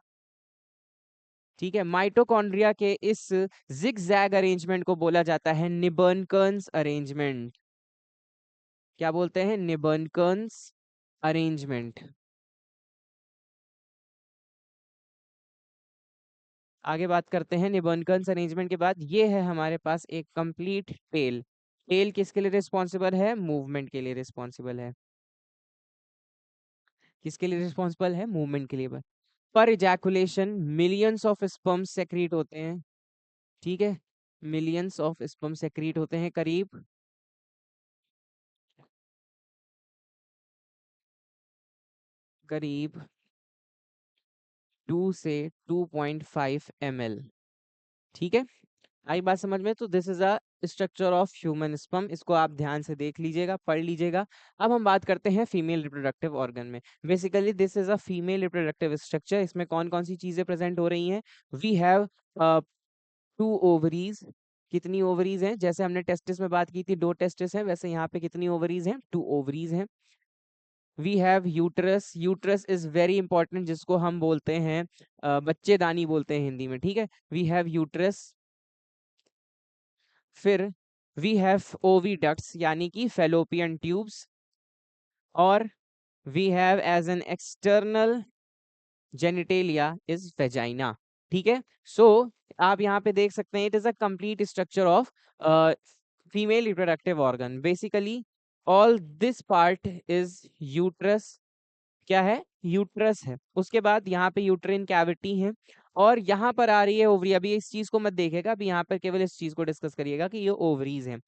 S2: ठीक है, माइटोकॉन्ड्रिया के इस जिगजैग अरेंजमेंट को बोला जाता है निबर्नकर्न्स अरेंजमेंट। क्या बोलते हैं? निबर्नकर्न्स अरेंजमेंट। आगे बात करते हैं निबर्कन्स अरेंजमेंट के बाद। ये है हमारे पास एक कंप्लीट टेल। टेल किसके लिए रिस्पॉन्सिबल है? मूवमेंट के लिए रिस्पॉन्सिबल है। किसके लिए रिस्पॉन्सिबल है? मूवमेंट के लिए। पर ejaculation millions of sperm secrete होते हैं, ठीक है, मिलियंस ऑफ स्पर्म सेक्रीट होते हैं, करीब करीब 2 से 2.5 ml, ठीक है। आई बात समझ में? तो this is a structure of human sperm, इसको आप ध्यान से देख लीजिएगा, पढ़ लीजिएगा। अब हम बात करते हैं फीमेल रिप्रोडक्टिव ऑर्गन में। Basically this is a female reproductive structure. इसमें कौन कौन सी चीजें प्रेजेंट हो रही हैं? We have 2 ovaries. कितनी ओवरीज हैं? जैसे हमने टेस्टिस में बात की थी 2 टेस्टिस हैं, वैसे यहाँ पे कितनी ओवरीज हैं? 2 ओवरीज हैं। We have uterus. Uterus is very important, जिसको हम बोलते हैं बच्चेदानी बोलते हैं हिंदी में, ठीक है। We have uterus. फिर वी हैव ओविडक्ट्स यानी कि फेलोपियन ट्यूब्स, और we have as an external genitalia is vagina, ठीक है। सो आप यहाँ पे देख सकते हैं it is a complete structure of female reproductive organ. Basically all this part is uterus. क्या है? यूट्रस है। उसके बाद यहाँ पे यूट्रिन कैविटी है, और यहाँ पर आ रही है ओवरी। अभी इस चीज को मत देखिएगा, अभी यहाँ पर केवल इस चीज को डिस्कस करिएगा कि ये ओवरीज हैं।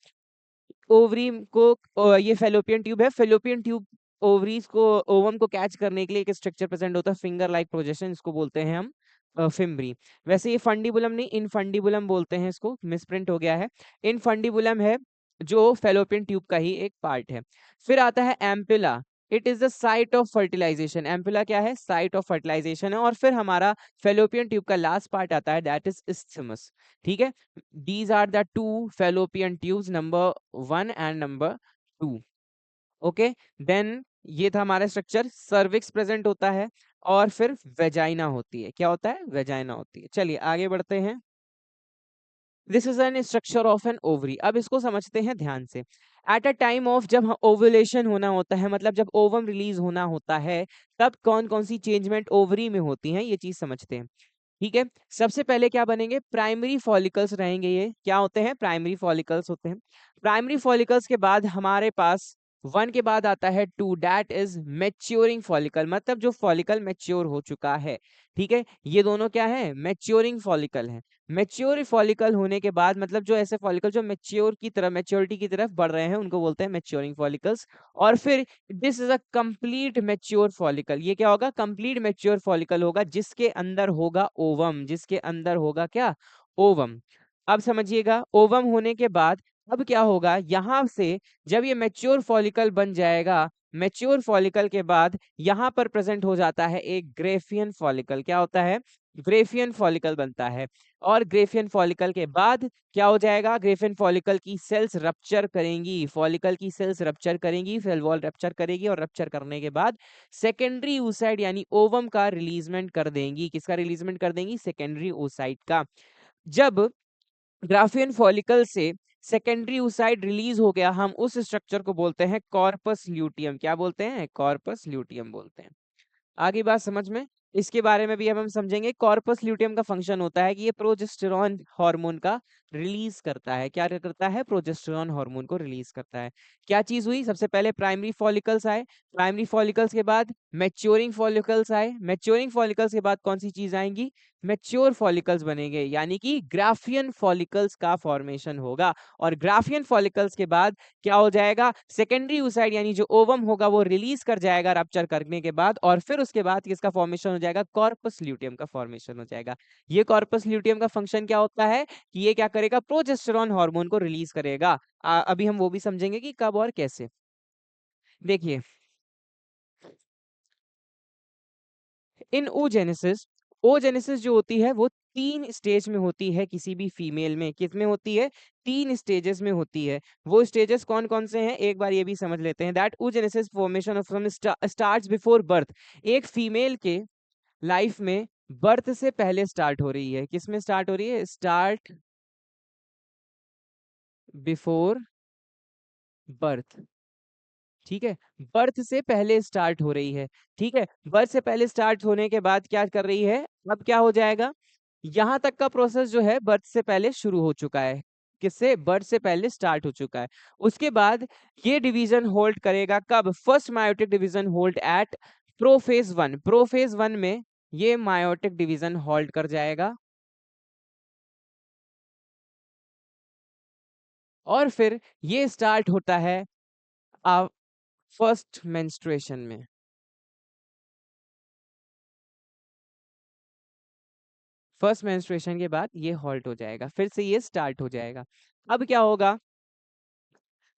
S2: ओवरी को ये फेलोपियन ट्यूब है। फेलोपियन ट्यूब ओवरीज को, ओवम को कैच करने के लिए एक स्ट्रक्चर प्रेजेंट होता है, फिंगर लाइक प्रोजेक्शन, इसको बोलते हैं हम फिम्बरी। वैसे ये फंडिबुलम नहीं, इनफंडिबुलम बोलते हैं इसको, मिसप्रिंट हो गया है। इनफंडिबुलम है जो फेलोपियन ट्यूब का ही एक पार्ट है। फिर आता है ampulla. It is the site of fertilization. Ampulla क्या है? साइट ऑफ फर्टिलाइजेशन है। और फिर हमारा फेलोपियन ट्यूब का लास्ट पार्ट आता है, दैट इज isthmus, ठीक है। These are the two fallopian tubes, number 1 and number 2. Okay, then ये था हमारा स्ट्रक्चर। सर्विक्स प्रेजेंट होता है, और फिर वेजाइना होती है। क्या होता है? वेजाइना होती है। चलिए आगे बढ़ते हैं। This is an structure of an ovary. अब इसको समझते हैं ध्यान से। एट अ टाइम ऑफ जब ओवुलेशन होना होता है, मतलब जब ओवम रिलीज होना होता है, तब कौन कौन सी चेंजमेंट ओवरी में होती हैं, ये चीज समझते हैं, ठीक है। सबसे पहले क्या बनेंगे? प्राइमरी फॉलिकल्स रहेंगे। ये क्या होते हैं? प्राइमरी फॉलिकल्स होते हैं। प्राइमरी फॉलिकल्स के बाद हमारे पास 1 के बाद आता है 2, दैट इज मैच्योरिंग फॉलिकल, मतलब जो फॉलिकल मैच्योर हो चुका है, ठीक है। ये दोनों क्या है? मैच्योरिंग फॉलिकल है। मैच्योर फॉलिकल होने के बाद, मतलब जो ऐसे फॉलिकल जो मैच्योर की तरफ, मैच्योरिटी की तरफ बढ़ रहे हैं, उनको बोलते हैं मैच्योरिंग फॉलिकल्स। और फिर this is a complete mature follicle. ये क्या होगा? कंप्लीट मैच्योर फॉलिकल होगा, जिसके अंदर होगा ओवम। जिसके अंदर होगा क्या? ओवम। अब समझिएगा, ओवम होने के बाद अब क्या होगा? यहां से जब ये मैच्योर फॉलिकल बन जाएगा, मैच्योर फॉलिकल के बाद यहां पर प्रेजेंट हो जाता है एक ग्रेफियन फॉलिकल। क्या होता है? ग्रेफियन फॉलिकल बनता है। और ग्रेफियन फॉलिकल के बाद क्या हो जाएगा? ग्रेफियन फॉलिकल की सेल्स रप्चर करेंगी, फॉलिकल की सेल्स रप्चर करेंगी, सेल वॉल रप्चर करेगी, और रप्चर करने के बाद सेकेंडरी oocyte यानी ओवम का रिलीजमेंट कर देंगी। किसका रिलीजमेंट कर देंगी? सेकेंडरी oocyte का। जब ग्राफियन फॉलिकल से सेकेंडरी oocyte रिलीज हो गया, हम उस स्ट्रक्चर को बोलते हैं कॉर्पस ल्यूटियम। क्या बोलते हैं? कॉर्पस ल्यूटियम बोलते हैं। आगे बात समझ में? इसके बारे में भी अब हम समझेंगे। कॉर्पस ल्यूटियम का फंक्शन होता है कि ये प्रोजेस्टेरॉन हार्मोन का रिलीज करता है। क्या करता है? प्रोजेस्टेरॉन हार्मोन को रिलीज करता है। क्या चीज हुई? सबसे पहले प्राइमरी फॉलिकल्स आए, प्राइमरी फॉलिकल्स के बाद मैच्योरिंग फॉलिकल्स आए, मैच्योरिंग फॉलिकल्स के बाद कौन सी चीज आएंगी? मैच्योर फॉलिकल्स बनेंगे, यानी कि ग्राफियन फॉलिकल्स का फॉर्मेशन होगा। और ग्राफियन फॉलिकल्स के बाद क्या हो जाएगा? सेकेंडरी oocyte यानी जो ओवम होगा वो रिलीज कर जाएगा रप्चर करने के बाद, और फिर उसके बाद किसका फॉर्मेशन हो जाएगा? कॉर्पस ल्यूटियम का फॉर्मेशन हो जाएगा। ये कॉर्पस ल्यूटियम का फंक्शन क्या होता है कि ये क्या करेगा? प्रोजेस्टेरॉन हार्मोन को रिलीज करेगा। अभी हम वो भी समझेंगे कि कब और कैसे। देखिए, इन oogenesis, oogenesis जो होती है वो 3 स्टेज में होती है किसी भी फीमेल में। किसमें होती है? 3 स्टेजेस में होती है। वो स्टेजेस कौन कौन से हैं एक बार ये भी समझ लेते हैं। That oogenesis formation of starts before birth. एक फीमेल के लाइफ में बर्थ से पहले स्टार्ट हो रही है। किसमें स्टार्ट हो रही है? स्टार्ट बिफोर बर्थ, ठीक है। बर्थ से पहले स्टार्ट हो रही है, ठीक है। बर्थ से पहले स्टार्ट होने के बाद क्या कर रही है? अब क्या हो जाएगा? यहाँ तक का प्रोसेस जो है बर्थ से पहले शुरू हो चुका है। किससे? बर्थ से पहले स्टार्ट हो चुका है। उसके बाद ये डिवीजन होल्ड करेगा कब? First meiotic division hold at prophase 1। Prophase 1 में ये मायोटिक डिवीजन होल्ड कर जाएगा और फिर ये स्टार्ट होता है फर्स्ट मेंस्ट्रुएशन में। फर्स्ट मेंस्ट्रुएशन के बाद ये हॉल्ट हो जाएगा, फिर से ये स्टार्ट हो जाएगा। अब क्या होगा?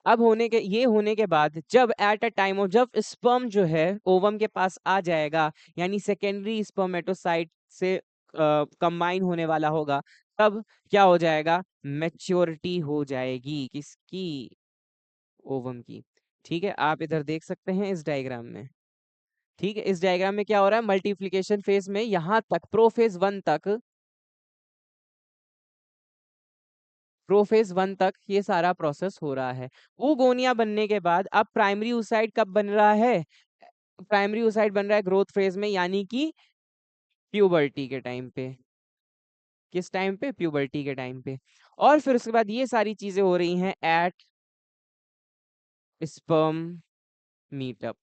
S2: अब होने के बाद जब एट अ टाइम ऑफ जब स्पर्म जो है ओवम के पास आ जाएगा, यानी सेकेंडरी स्पर्मेटोसाइट से कंबाइन होने वाला होगा, तब क्या हो जाएगा? मैच्योरिटी हो जाएगी किसकी? ओवम की। ठीक है, आप इधर देख सकते हैं इस डायग्राम में। ठीक है, इस डायग्राम में क्या हो रहा है? मल्टीप्लिकेशन फेज में यहां तक प्रोफेज 1 तक, प्रोफेज 1 तक ये सारा प्रोसेस हो रहा है। oogonia बनने के बाद अब प्राइमरी oocyte कब बन रहा है? प्राइमरी oocyte बन रहा है ग्रोथ फेज में, यानी कि प्यूबर्टी के टाइम पे। किस टाइम पे? प्यूबर्टी के टाइम पे। और फिर उसके बाद ये सारी चीजें हो रही हैं एट स्पर्म मीटअप।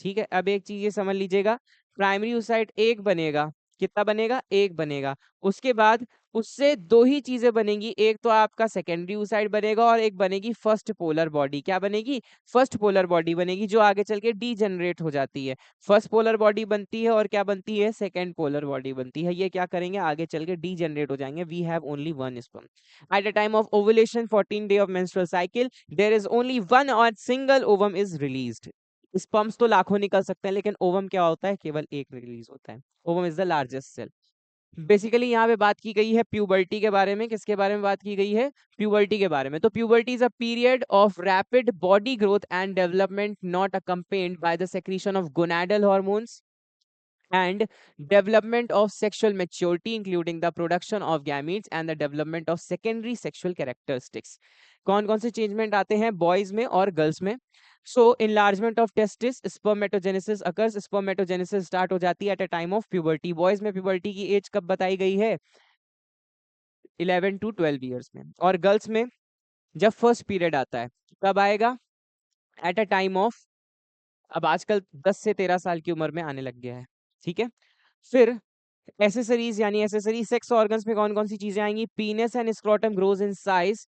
S2: ठीक है, अब एक चीज ये समझ लीजिएगा, प्राइमरी oocyte एक बनेगा। कितना बनेगा? एक बनेगा। उसके बाद उससे दो ही चीजें बनेंगी, एक तो आपका सेकेंडरी oocyte बनेगा और एक बनेगी फर्स्ट पोलर बॉडी। क्या बनेगी? फर्स्ट पोलर बॉडी बनेगी, जो आगे चल के डीजेनरेट हो जाती है। फर्स्ट पोलर बॉडी बनती है और क्या बनती है? सेकेंड पोलर बॉडी बनती है। ये क्या करेंगे? आगे चल के डीजेनरेट हो जाएंगे। We have only one sperm at the time of ovulation 14 day of menstrual cycle, there is only one और single ovum is released. Sperms तो लाखों निकल सकते हैं, लेकिन ओवम क्या होता है? केवल एक रिलीज होता है। Ovum is the largest cell. Basically यहाँ पे बात की गई है प्यूबर्टी के बारे में। किसके बारे में बात की गई है? प्यूबर्टी के बारे में। तो puberty is a period of rapid body growth and development not accompanied by the secretion of gonadal hormones and development of sexual maturity, including the production of gametes and the development of secondary sexual characteristics. कौन कौन से changement आते हैं boys में और girls में? So enlargement of testis, spermatogenesis occurs. Spermatogenesis start हो जाती है at a time of puberty. Boys में प्यूबर्टी की एज कब बताई गई है? 11 to 12 ईयर्स में। और गर्ल्स में जब फर्स्ट पीरियड आता है कब आएगा? एट अ टाइम ऑफ, अब आजकल 10 से 13 साल की उम्र में आने लग गया है। ठीक है, फिर एसेसरीज, यानी एसेसरी सेक्स ऑर्गन्स में कौन कौन सी चीजें आएंगी? पीनस and scrotum grows in size,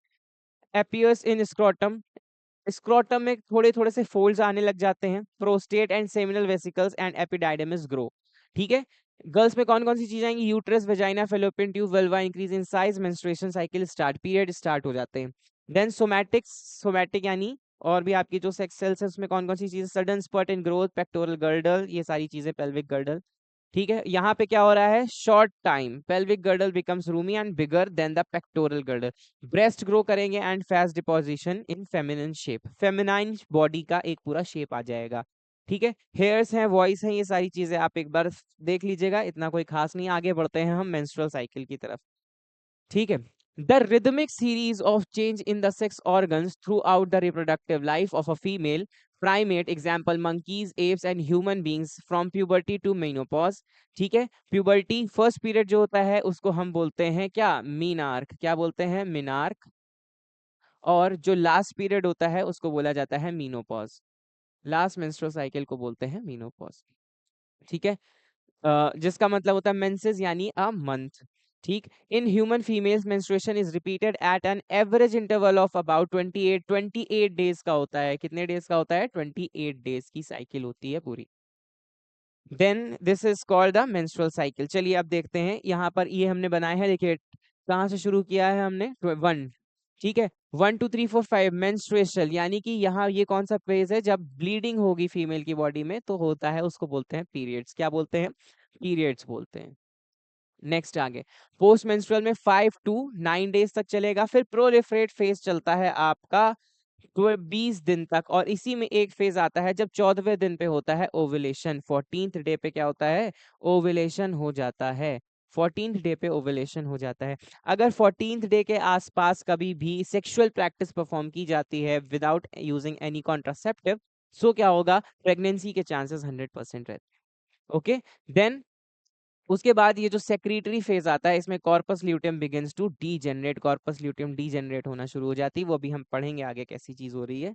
S2: appears in scrotum. Scrotum में थोड़े थोड़े से फोल्ड्स आने लग जाते हैं। Prostate and seminal vesicles and epididymis grow. ठीक है, गर्ल्स में कौन कौन सी चीजें आएंगी? Uterus, vagina, fallopian tube, vulva increase in size, menstruation cycle start, period start हो जाते हैं। देन सोमैटिक्स, सोमैटिक यानी और भी आपकी जो सेक्स सेल्स है उसमें कौन कौन सी चीजें? Sudden spurt in growth, pectoral girdle, ये सारी चीजें, पेल्विक गर्डल। ठीक है, यहाँ पे क्या हो रहा है? Short time pelvic girdle becomes roomy and bigger than the pectoral girdle. Breast grow करेंगे and fat deposition in feminine shape, feminine body का एक पूरा शेप आ जाएगा। ठीक है, हेयर्स हैं, वॉइस हैं, ये सारी चीजें आप एक बार देख लीजिएगा, इतना कोई खास नहीं। आगे बढ़ते हैं हम मेंस्ट्रुअल साइकिल की तरफ। ठीक है, the rhythmic series of change in the sex organs throughout the reproductive life of a female primate, example monkeys, apes and human beings, from puberty to menopause। ठीक है, puberty फर्स्ट पीरियड जो होता है उसको हम बोलते हैं क्या? मीनार्क। क्या बोलते हैं? मीनार्क। और जो लास्ट पीरियड होता है उसको बोला जाता है मीनोपॉज। लास्ट मेंस्ट्रुअल साइकिल को बोलते हैं मीनोपॉज। ठीक है, जिसका मतलब होता है मेंसेस यानी अ मंथ। ठीक, in human females menstruation is repeated at an average interval of about 28 days का होता है। कितने डेज का होता है? 28 डेज की साइकिल होती है पूरी। Then this is called the menstrual cycle. चलिए अब देखते हैं, यहाँ पर ये हमने बनाया है, देखिए कहाँ से शुरू किया है हमने? 1। ठीक है, 1 2 3 4 5 मेंस्ट्रुएशन, यानी कि यहाँ ये कौन सा फेज है? जब ब्लीडिंग होगी फीमेल की बॉडी में तो होता है, उसको बोलते हैं पीरियड्स। क्या बोलते हैं? पीरियड्स बोलते हैं। नेक्स्ट आगे, पोस्ट मेंस्ट्रुअल में 5 to 9 डेज तक चलेगा। फिर प्रोलिफरेट फेज चलता है आपका 20 दिन तक, और इसी में एक फेज आता है जब 14वें दिन पे होता है ओवुलेशन। 14th डे पे क्या होता है? ओवुलेशन हो जाता है। 14th डे पे ओवुलेशन हो जाता है। अगर 14th डे के आसपास कभी भी सेक्सुअल प्रैक्टिस परफॉर्म की जाती है विदाउट यूजिंग एनी कॉन्ट्रासेप्टिव, सो क्या होगा? प्रेगनेंसी के चांसेस 100% रहते हैं। ओके, देन उसके बाद ये जो सेक्रीटरी फेज आता है, इसमें corpus luteum begins to degenerate, corpus luteum degenerate होना शुरू हो जाती है। वो अभी हम पढ़ेंगे आगे कैसी चीज हो रही है।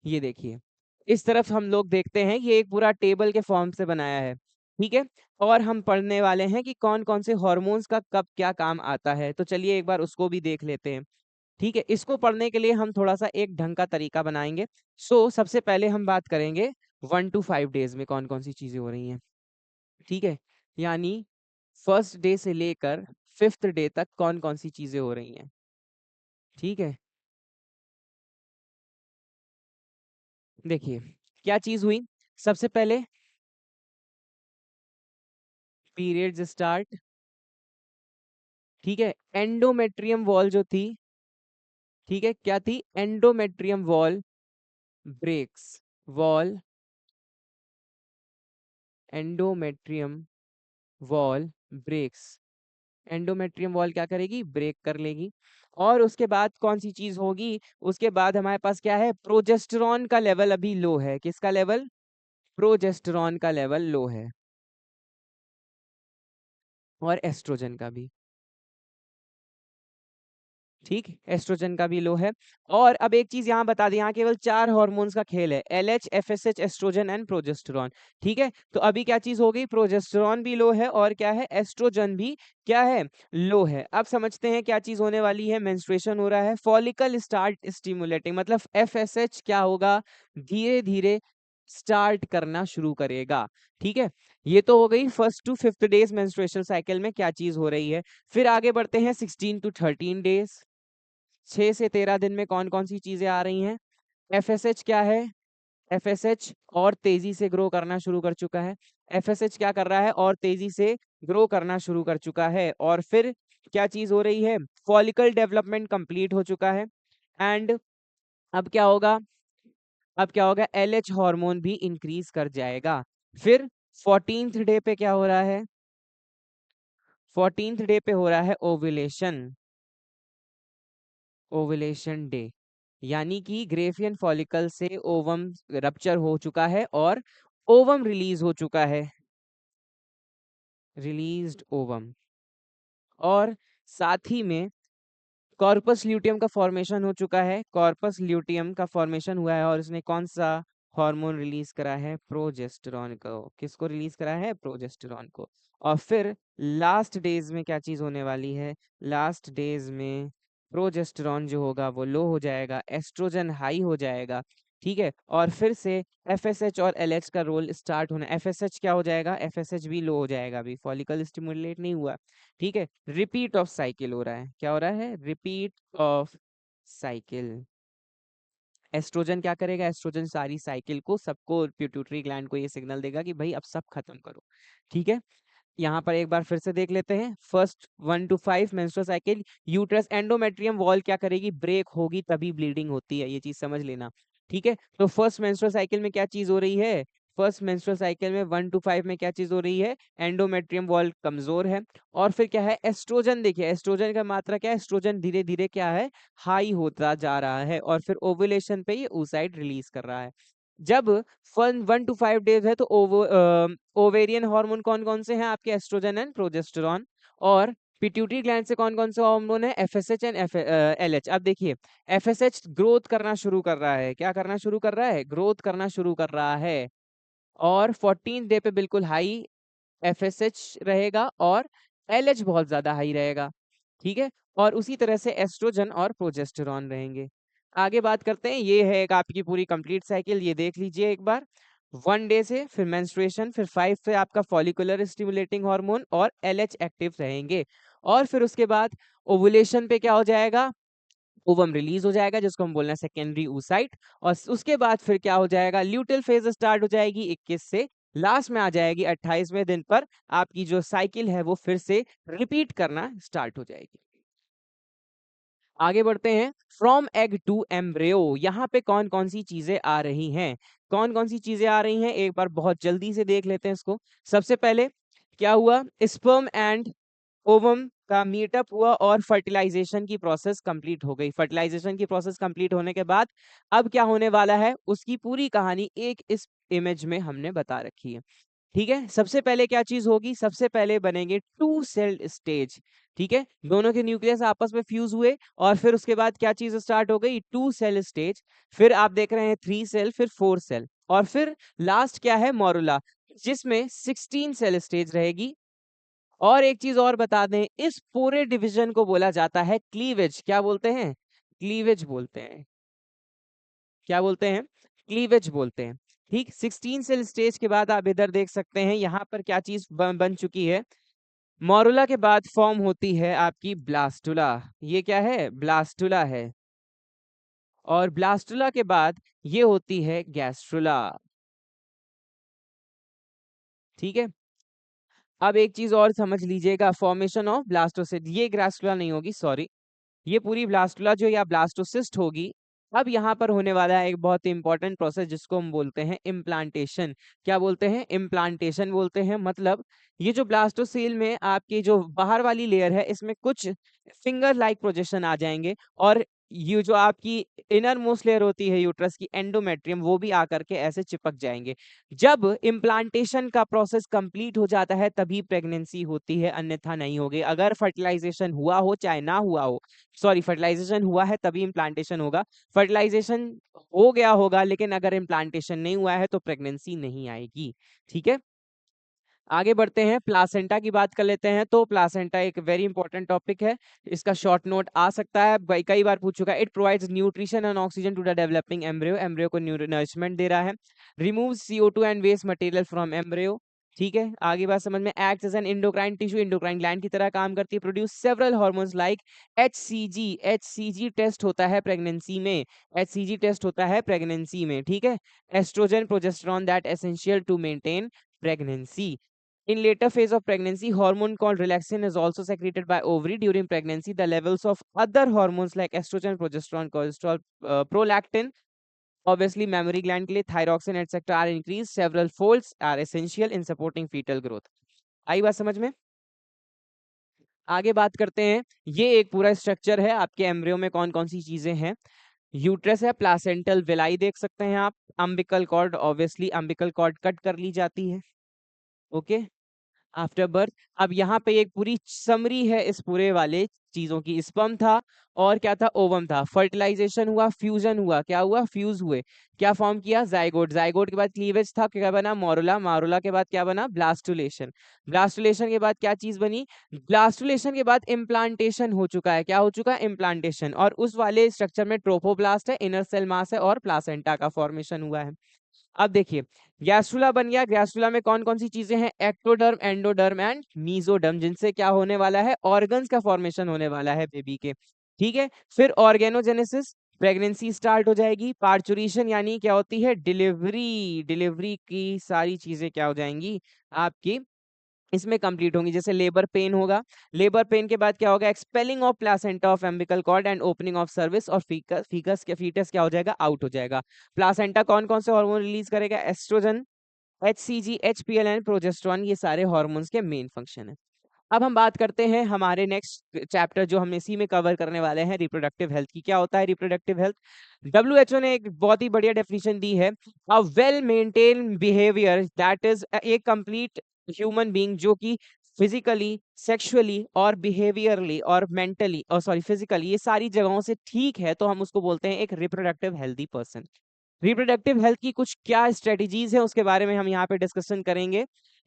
S2: ये देखिए, इस तरफ हम लोग देखते हैं, ये एक पूरा टेबल के फॉर्म से बनाया है, ठीक है। और हम पढ़ने वाले हैं कि कौन कौन से हॉर्मोन्स का कब क्या काम आता है। तो चलिए एक बार उसको भी देख लेते हैं, ठीक है। इसको पढ़ने के लिए हम थोड़ा सा एक ढंग का तरीका बनाएंगे। सबसे पहले हम बात करेंगे 1 to 5 डेज में कौन कौन सी चीजें हो रही हैं, ठीक है। यानी फर्स्ट डे से लेकर 5th डे तक कौन कौन सी चीजें हो रही हैं, ठीक है। देखिए क्या चीज हुई, सबसे पहले पीरियड्स स्टार्ट, ठीक है। एंडोमेट्रियम वॉल जो थी, ठीक है, क्या थी, endometrium wall breaks, wall, endometrium wall breaks, endometrium wall क्या करेगी, ब्रेक कर लेगी। और उसके बाद कौन सी चीज होगी, उसके बाद हमारे पास क्या है, प्रोजेस्टेरॉन का लेवल अभी लो है। किसका लेवल, प्रोजेस्टेरॉन का लेवल लो है, और एस्ट्रोजन का भी, ठीक, एस्ट्रोजन का भी लो है। और अब एक चीज यहाँ बता दें, यहाँ केवल 4 हार्मोन्स का खेल है, LH, FSH, estrogen and progesterone, ठीक है। तो अभी क्या चीज हो गई, प्रोजेस्टेरॉन भी लो है, और क्या है, एस्ट्रोजन भी क्या है, लो है। अब समझते हैं क्या चीज होने वाली है, मेंस्ट्रुएशन हो रहा है, फॉलिकल स्टार्ट स्टिमुलेटिंग, मतलब FSH क्या होगा, धीरे धीरे स्टार्ट करना शुरू करेगा, ठीक है। ये तो हो गई 1st to 5th days menstruation cycle में क्या चीज हो रही है। फिर आगे बढ़ते हैं 16 to 13 डेज, 6 से 13 दिन में कौन कौन सी चीजें आ रही हैं। FSH क्या है, FSH और तेजी से ग्रो करना शुरू कर चुका है, FSH क्या कर रहा है, और तेजी से ग्रो करना शुरू कर चुका है। और फिर क्या चीज हो रही है, फॉलिकल डेवलपमेंट कंप्लीट हो चुका है। एंड अब क्या होगा, अब क्या होगा, LH हार्मोन भी इंक्रीज कर जाएगा। फिर 14th डे पे क्या हो रहा है, 14th डे पे हो रहा है ओव्यूलेशन, ओव्यूलेशन डे, यानी कि ग्रेफियन फॉलिकल से ओवम रप्चर हो चुका है और ओवम रिलीज हो चुका है, रिलीज्ड ओवम। और साथ ही में कॉर्पस ल्यूटियम का फॉर्मेशन हो चुका है, कॉर्पस ल्यूटियम का फॉर्मेशन हुआ है, और इसने कौन सा हार्मोन रिलीज करा है, प्रोजेस्टेरॉन को। किसको रिलीज करा है, प्रोजेस्टेरॉन को। और फिर लास्ट डेज में क्या चीज होने वाली है, लास्ट डेज में प्रोजेस्टेरॉन जो होगा वो लो हो जाएगा, एस्ट्रोजन हाई हो जाएगा, ठीक है। और फिर से FSH और LH का रोल स्टार्ट होना, FSH क्या हो जाएगा, FSH भी लो हो जाएगा, अभी फॉलिकल स्टिमुलेट नहीं हुआ, ठीक है। रिपीट ऑफ साइकिल हो रहा है, क्या हो रहा है, रिपीट ऑफ साइकिल। एस्ट्रोजन क्या करेगा, एस्ट्रोजन सारी साइकिल को, सबको, पिट्यूटरी ग्लैंड को ये सिग्नल देगा कि भाई अब सब खत्म करो, ठीक है। यहाँ पर एक बार फिर से देख लेते हैं, first 1 to 5 menstrual cycle, uterus endometrium wall क्या करेगी, ब्रेक होगी, तभी ब्लीडिंग होती है, ये चीज समझ लेना, ठीक है। तो फर्स्ट मेंस्ट्रुअल साइकिल में क्या चीज हो रही है, फर्स्ट मेंस्ट्रुअल साइकिल में 1 to 5 में क्या चीज हो रही है, एंडोमेट्रियम वॉल कमजोर है। और फिर क्या है, एस्ट्रोजन, देखिए एस्ट्रोजन का मात्रा क्या है, एस्ट्रोजन धीरे धीरे क्या है, हाई होता जा रहा है, और फिर ओव्यूलेशन पे ये oocyte रिलीज कर रहा है। जब 1 to 5 डेज है तो ओवेरियन हार्मोन कौन कौन से हैं आपके, एस्ट्रोजन एंड प्रोजेस्टेरॉन। और पिट्यूटरी ग्लैंड से कौन कौन से हार्मोन है, FSH एंड LH। अब देखिए FSH ग्रोथ करना शुरू कर रहा है, क्या करना शुरू कर रहा है, ग्रोथ करना शुरू कर रहा है। और 14th डे पे बिल्कुल हाई FSH रहेगा, और LH बहुत ज्यादा हाई रहेगा, ठीक है। और उसी तरह से एस्ट्रोजन और प्रोजेस्टेरॉन रहेंगे। आगे बात करते हैं, ये है एक आपकी पूरी कंप्लीट साइकिल, ये देख लीजिए एक बार। 1 डे से फिर मेंस्ट्रुएशन, फिर 5 से आपका फॉलिकुलर स्टिमुलेटिंग हार्मोन और LH एक्टिव रहेंगे। और फिर उसके बाद ओवुलेशन पे क्या हो जाएगा, ओवम रिलीज हो जाएगा, जिसको हम बोलना है सेकेंडरी oocyte। और उसके बाद फिर क्या हो जाएगा, ल्यूटेल फेज स्टार्ट हो जाएगी 21 से, लास्ट में आ जाएगी 28वें दिन पर, आपकी जो साइकिल है वो फिर से रिपीट करना स्टार्ट हो जाएगी। आगे बढ़ते हैं, फ्रॉम एग टू एम्ब्रियो, यहाँ पे कौन कौन सी चीजें आ रही हैं, कौन कौन सी चीजें आ रही हैं, एक बार बहुत जल्दी से देख लेते हैं इसको। सबसे पहले क्या हुआ, स्पर्म एंड ओवम का मीटअप हुआ और फर्टिलाइजेशन की प्रोसेस कंप्लीट हो गई। फर्टिलाइजेशन की प्रोसेस कंप्लीट होने के बाद अब क्या होने वाला है, उसकी पूरी कहानी एक इस इमेज में हमने बता रखी है, ठीक है। सबसे पहले क्या चीज होगी, सबसे पहले बनेंगे टू सेल्ड स्टेज। ठीक है, दोनों के न्यूक्लियस आपस में फ्यूज हुए और फिर उसके बाद क्या चीज स्टार्ट हो गई, टू सेल स्टेज। फिर आप देख रहे हैं 3 सेल, फिर 4 सेल, और फिर लास्ट क्या है, मोरुला, जिसमें 16 सेल स्टेज रहेगी। और एक चीज और बता दें, इस पूरे डिवीजन को बोला जाता है क्लीवेज। क्या बोलते हैं, क्लीवेज बोलते हैं। क्या बोलते हैं, क्लीवेज बोलते हैं। ठीक, 16 सेल स्टेज के बाद आप इधर देख सकते हैं, यहाँ पर क्या चीज बन चुकी है, मोरुला के बाद फॉर्म होती है आपकी ब्लास्टुला। ये क्या है, ब्लास्टुला है। और ब्लास्टुला के बाद ये होती है गैस्ट्रुला। ठीक है, अब एक चीज और समझ लीजिएगा, फॉर्मेशन ऑफ ब्लास्टोसिस्ट, ये ग्रास्टुला नहीं होगी, सॉरी, ये पूरी ब्लास्टुला जो या ब्लास्टोसिस्ट होगी। अब यहाँ पर होने वाला है एक बहुत ही इंपॉर्टेंट प्रोसेस जिसको हम बोलते हैं इम्प्लांटेशन। क्या बोलते हैं, इम्प्लांटेशन बोलते हैं। मतलब ये जो ब्लास्टोसील में आपकी जो बाहर वाली लेयर है, इसमें कुछ फिंगर लाइक प्रोजेक्शन आ जाएंगे, और ये जो आपकी इनर मोस्ट लेयर होती है यूट्रस की, एंडोमेट्रियम, वो भी आकर के ऐसे चिपक जाएंगे। जब इम्प्लांटेशन का प्रोसेस कंप्लीट हो जाता है तभी प्रेगनेंसी होती है, अन्यथा नहीं होगी। अगर फर्टिलाइजेशन हुआ हो चाहे ना हुआ हो, सॉरी, फर्टिलाइजेशन हुआ है तभी इम्प्लांटेशन होगा, फर्टिलाइजेशन हो गया होगा लेकिन अगर इम्प्लांटेशन नहीं हुआ है तो प्रेगनेंसी नहीं आएगी। ठीक है, आगे बढ़ते हैं, प्लासेंटा की बात कर लेते हैं। तो प्लासेंटा एक वेरी इंपॉर्टेंट टॉपिक है, इसका शॉर्ट नोट आ सकता है, कई बार पूछ चुका है। It provides nutrition and oxygen to the developing embryo, embryo को नरिशमेंट दे रहा है। Remove CO2 and waste material from embryo. ठीक है, आगे बात समझ में, act as an endocrine tissue, endocrine gland की तरह काम करती है। Produce several hormones like HCG। HCG test होता है प्रेगनेंसी में, HCG टेस्ट होता है प्रेगनेंसी में। ठीक है, estrogen progesterone that essential to maintain pregnancy. In later phase of pregnancy, hormone called relaxin is also secreted by ovary. During pregnancy, the levels of other hormones like estrogen, progesterone, cholesterol, prolactin, obviously mammary gland के लिए thyroxine etc. are increased. Several folds are essential in supporting fetal growth. आई बात समझ में? आगे बात करते हैं, ये एक पूरा स्ट्रक्चर है आपके एम्ब्रियो में कौन कौन सी चीजें हैं। यूट्रस है, प्लासेंटल विलाई देख सकते हैं आप, umbilical cord, obviously umbilical cord cut कर ली जाती है। Okay, after birth. अब यहाँ पे एक पूरी समरी है इस पूरे वाले चीजों की, स्पर्म था और क्या था, ओवम था, फर्टिलाइजेशन हुआ, फ्यूजन हुआ, क्या हुआ, फ्यूज हुए, क्या फॉर्म किया, जाइगोट, जाइगोट के बाद क्लीवेज था, क्या बना, मोरुला, मोरुला के बाद क्या बना, ब्लास्टुलेशन, ब्लास्टुलेशन के बाद क्या चीज बनी, ब्लास्टुलेशन के बाद इम्प्लांटेशन हो चुका है, क्या हो चुका है, इम्प्लांटेशन, और उस वाले स्ट्रक्चर में ट्रोफोब्लास्ट है, इनर सेल मास है और प्लासेंटा का फॉर्मेशन हुआ है। अब देखिए, गैस्ट्रुला बन गया, गैस्ट्रुला में कौन कौन सी चीजें हैं, एक्टोडर्म, एंडोडर्म एंड मीजोडर्म, जिनसे क्या होने वाला है, ऑर्गन्स का फॉर्मेशन होने वाला है बेबी के। ठीक है, फिर ऑर्गेनोजेनेसिस, प्रेगनेंसी स्टार्ट हो जाएगी। पार्चुरेशन यानी क्या होती है, डिलीवरी, डिलीवरी की सारी चीजें क्या हो जाएंगी आपकी इसमें कंप्लीट होंगी। जैसे लेबर पेन होगा, लेबर पेन के बाद क्या होगा, expelling of placenta of umbilical cord and opening of cervix, और फीटस क्या हो जाएगा, आउट हो जाएगा। प्लासेंटा कौन कौन से हार्मोन रिलीज करेगा, estrogen, HCG, HPL and progesterone, ये सारे हार्मोन्स के मेन फंक्शन है। अब हम बात करते हैं हमारे नेक्स्ट चैप्टर जो हम इसी में कवर करने वाले हैं, रिप्रोडक्टिव हेल्थ की। क्या होता है रिप्रोडक्टिव हेल्थ, WHO ने एक बहुत ही बढ़िया डेफिनेशन दी है, a well maintain behaviour that is a complete human being, जो कि फिजिकली, सेक्सुअली और बिहेवियरली और मेंटली, और सॉरी फिजिकली, ये सारी जगहों से ठीक है, तो हम उसको बोलते हैं एक reproductive healthy person. Reproductive health की कुछ क्या स्ट्रेटेजीज है उसके बारे में हम यहाँ पे डिस्कशन करेंगे।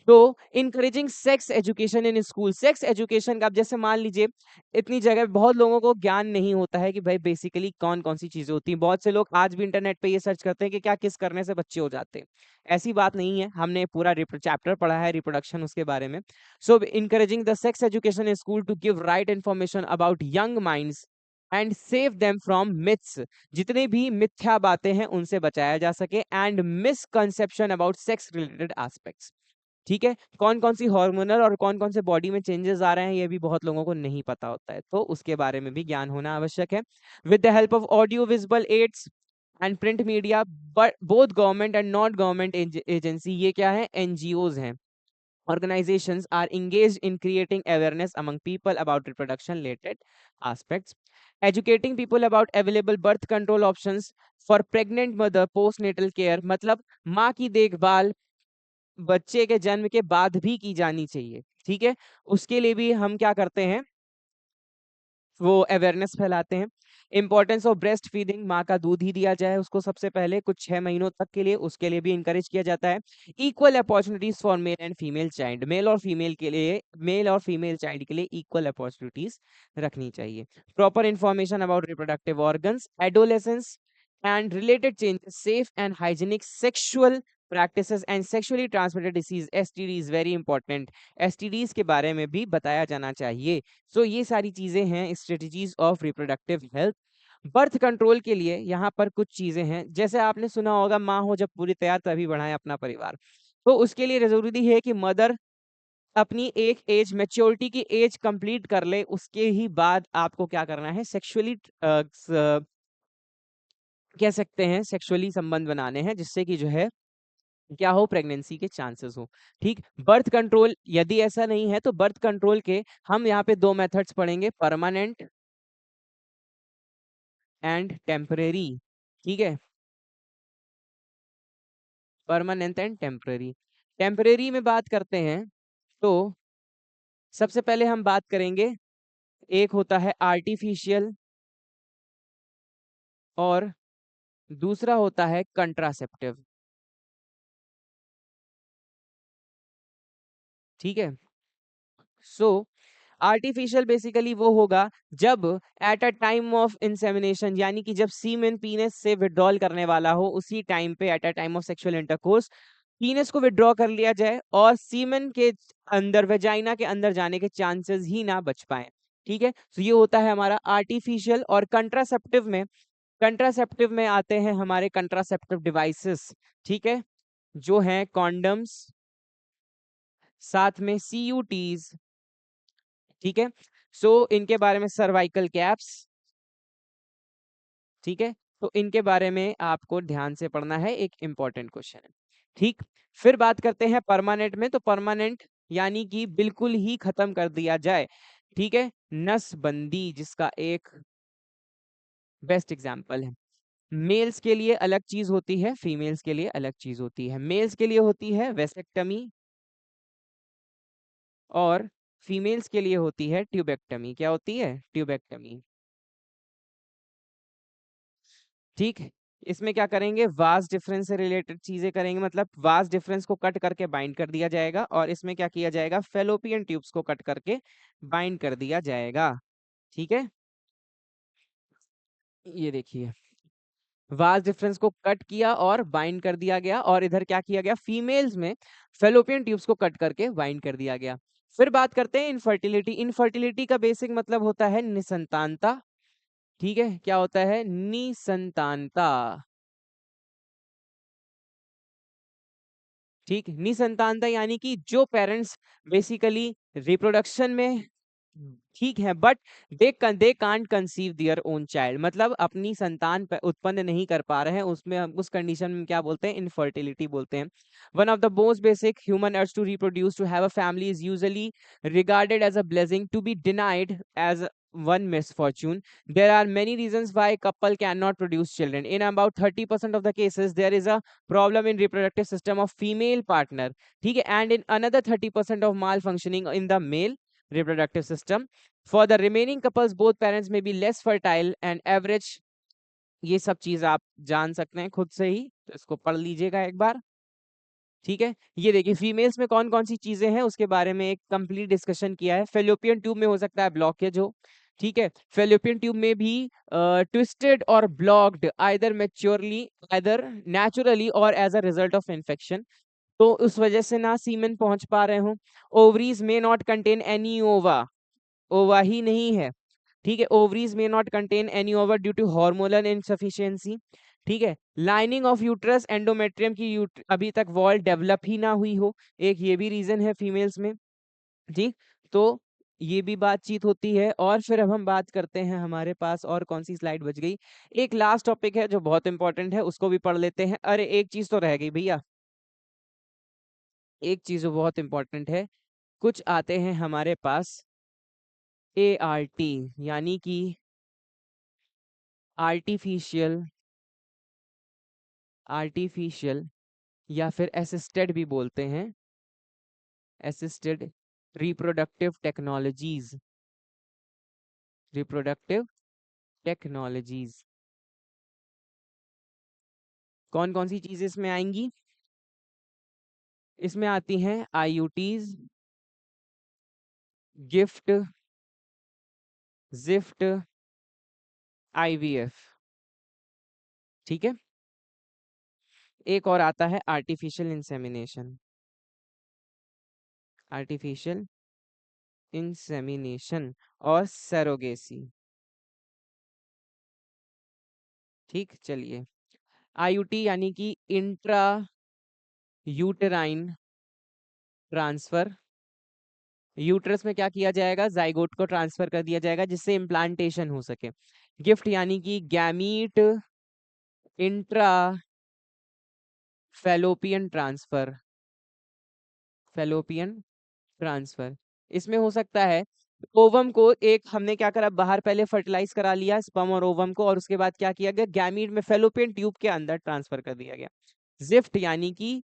S2: तो encouraging sex education in school, sex education का, अब जैसे मान लीजिए इतनी जगह बहुत लोगों को ज्ञान नहीं होता है कि भाई बेसिकली कौन कौन सी चीजें होती हैं। बहुत से लोग आज भी इंटरनेट पे ये सर्च करते हैं कि क्या किस करने से बच्चे हो जाते हैं। ऐसी बात नहीं है, हमने पूरा चैप्टर पढ़ा है रिप्रोडक्शन उसके बारे में। So encouraging the sex education in school to give right information about young minds and save them from myths, जितने भी मिथ्या बातें हैं उनसे बचाया जा सके, and misconception about sex related aspects. ठीक है, कौन कौन सी हार्मोनल और कौन कौन से बॉडी में चेंजेस आ रहे हैं ये भी बहुत लोगों को नहीं पता होता है, तो उसके बारे में भी ज्ञान होना आवश्यक है। With the help of audio visual aids and print media, but both government and not government agency, ये क्या है, NGOs हैं, organizations are engaged in creating awareness among people about reproduction related aspects, educating people about available birth control options for pregnant mother, postnatal care, मतलब माँ की देखभाल बच्चे के जन्म के बाद भी की जानी चाहिए, ठीक है। उसके लिए भी हम क्या करते हैं, वो अवेयरनेस फैलाते हैं। इंपॉर्टेंस ऑफ ब्रेस्ट फीडिंग, माँ का दूध ही दिया जाए उसको सबसे पहले कुछ 6 महीनों तक के लिए, उसके लिए भी इंकरेज किया जाता है। Equal opportunities for male and female child, male और फीमेल के लिए, मेल और फीमेल चाइल्ड के लिए इक्वल अपॉर्चुनिटीज रखनी चाहिए। Proper information about reproductive organs, adolescence and related changes, safe and hygienic sexual practices and sexually transmitted disease STDs, very important, STDs के बारे में भी बताया जाना चाहिए। सो ये सारी चीजें हैं strategies of reproductive health. Birth control के लिए यहाँ पर कुछ चीजें हैं, जैसे आपने सुना होगा, माँ हो जब पूरी तैयार तभी बढ़ाए अपना परिवार। तो उसके लिए जरूरी है कि मदर अपनी एक एज, मेच्योरिटी की एज कंप्लीट कर ले, उसके ही बाद आपको क्या करना है, सेक्सुअली कह सकते हैं सेक्सुअली संबंध बनाने हैं, जिससे कि जो है क्या हो, प्रेगनेंसी के चांसेस हो। ठीक, बर्थ कंट्रोल यदि ऐसा नहीं है तो बर्थ कंट्रोल के हम यहाँ पे 2 मेथड्स पढ़ेंगे, परमानेंट एंड टेम्परेरी। ठीक है, परमानेंट एंड टेम्परेरी। टेम्परेरी में बात करते हैं तो सबसे पहले हम बात करेंगे, एक होता है आर्टिफिशियल और दूसरा होता है कंट्रासेप्टिव। ठीक है, सो आर्टिफिशियल बेसिकली वो होगा जब eight a time of insemination, यानी कि जब सीमेन पीनस से विड्रॉल करने वाला हो, उसी टाइम पे eight a time of sexual intercourse पीनस को विड्रॉ कर लिया जाए और सीमेन के अंदर, वेजाइना के अंदर जाने के चांसेस ही ना बच पाए। ठीक है, तो ये होता है हमारा आर्टिफिशियल। और कंट्रासेप्टिव में, कंट्रासेप्टिव में आते हैं हमारे कंट्रासेप्टिव डिवाइसेस। ठीक है, जो हैं कॉन्डम्स, साथ में सीयूटीज। ठीक है, सो इनके बारे में सर्वाइकल कैप्स। ठीक है, तो इनके बारे में आपको ध्यान से पढ़ना है, एक इंपॉर्टेंट क्वेश्चन है। ठीक, फिर बात करते हैं परमानेंट में, तो परमानेंट यानी कि बिल्कुल ही खत्म कर दिया जाए। ठीक है, नसबंदी जिसका एक बेस्ट एग्जांपल है। मेल्स के लिए अलग चीज होती है, फीमेल्स के लिए अलग चीज होती है। मेल्स के लिए होती है वेसेक्टमी और फीमेल्स के लिए होती है ट्यूबेक्टमी। क्या होती है, ट्यूबेक्टमी। ठीक, इसमें क्या करेंगे, वास डिफरेंस से रिलेटेड चीजें करेंगे, मतलब वास डिफरेंस को कट करके बाइंड कर दिया जाएगा, और इसमें क्या किया जाएगा, फेलोपियन ट्यूब्स को कट करके बाइंड कर दिया जाएगा। ठीक है, ये देखिए, वास डिफरेंस को कट किया और बाइंड कर दिया गया, और इधर क्या किया गया, फीमेल्स में फेलोपियन ट्यूब्स को कट करके बाइंड कर दिया गया। फिर बात करते हैं इनफर्टिलिटी। इनफर्टिलिटी का बेसिक मतलब होता है निसंतानता। ठीक है, क्या होता है, निसंतानता। ठीक, निसंतानता यानी कि जो पेरेंट्स बेसिकली रिप्रोडक्शन में ठीक है, but they can't conceive their own child, मतलब अपनी संतान उत्पन्न नहीं कर पा रहे हैं, उसमें हम उस कंडीशन में क्या बोलते हैं, इनफर्टिलिटी बोलते हैं। One of the most basic human urge to reproduce, to have a family, is usually regarded as a blessing, to be denied as one misfortune. There are many reasons why couple cannot produce children. In about 30% of the cases, there is a problem in reproductive system of female partner. ठीक है, and in another 30% of malfunctioning in the male reproductive system. For the remaining couples, both parents may be less fertile and average। ये सब चीज आप जान सकते हैं खुद से ही, तो इसको पढ़ लीजिएगा एक बार। ठीक है, ये देखिए फीमेल्स में कौन कौन सी चीजें हैं उसके बारे में एक कंप्लीट डिस्कशन किया है। फेलोपियन ट्यूब में हो सकता है ब्लॉकेज हो। ठीक है, फेलोपियन ट्यूब में भी ट्विस्टेड और blocked, either maturely, either naturally, और as a result of infection, तो उस वजह से ना सीमेन पहुंच पा रहे हो। ओवरीज में नॉट कंटेन एनी ओवा, ओवा ही नहीं है। ठीक है, ओवरीज में not contain any ova due to hormonal insufficiency. ठीक है, लाइनिंग ऑफ यूट्रस, एंडोमेट्रियम की अभी तक वॉल डेवलप ही ना हुई हो, एक ये भी रीजन है फीमेल्स में। ठीक, तो ये भी बातचीत होती है। और फिर अब हम बात करते हैं, हमारे पास और कौन सी स्लाइड बच गई, एक लास्ट टॉपिक है जो बहुत इंपॉर्टेंट है, उसको भी पढ़ लेते हैं। अरे एक चीज तो रह गई भैया, एक चीज जो बहुत इंपॉर्टेंट है, कुछ आते हैं हमारे पास ART, यानी कि आर्टिफिशियल, आर्टिफिशियल या फिर असिस्टेड भी बोलते हैं, assisted reproductive technologies, reproductive technologies. कौन कौन सी चीजें इसमें आएंगी? इसमें आती हैं आईयूटीज, गिफ्ट, जिफ्ट, आईवीएफ। ठीक है, एक और आता है आर्टिफिशियल इंसेमिनेशन, आर्टिफिशियल इंसेमिनेशन और सरोगेसी। ठीक, चलिए, आईयूटी यानी कि इंट्रा यूटेराइन ट्रांसफर, यूट्रस में क्या किया जाएगा, जाइगोट को ट्रांसफर कर दिया जाएगा जिससे इम्प्लांटेशन हो सके। गिफ्ट यानी कि gamete intra fallopian transfer, fallopian transfer. इसमें हो सकता है ओवम को एक हमने क्या करा, बाहर पहले फर्टिलाइज करा लिया स्पर्म और ओवम को, और उसके बाद क्या किया गया, गैमीट में फैलोपियन ट्यूब के अंदर ट्रांसफर कर दिया गया। जिफ्ट यानी कि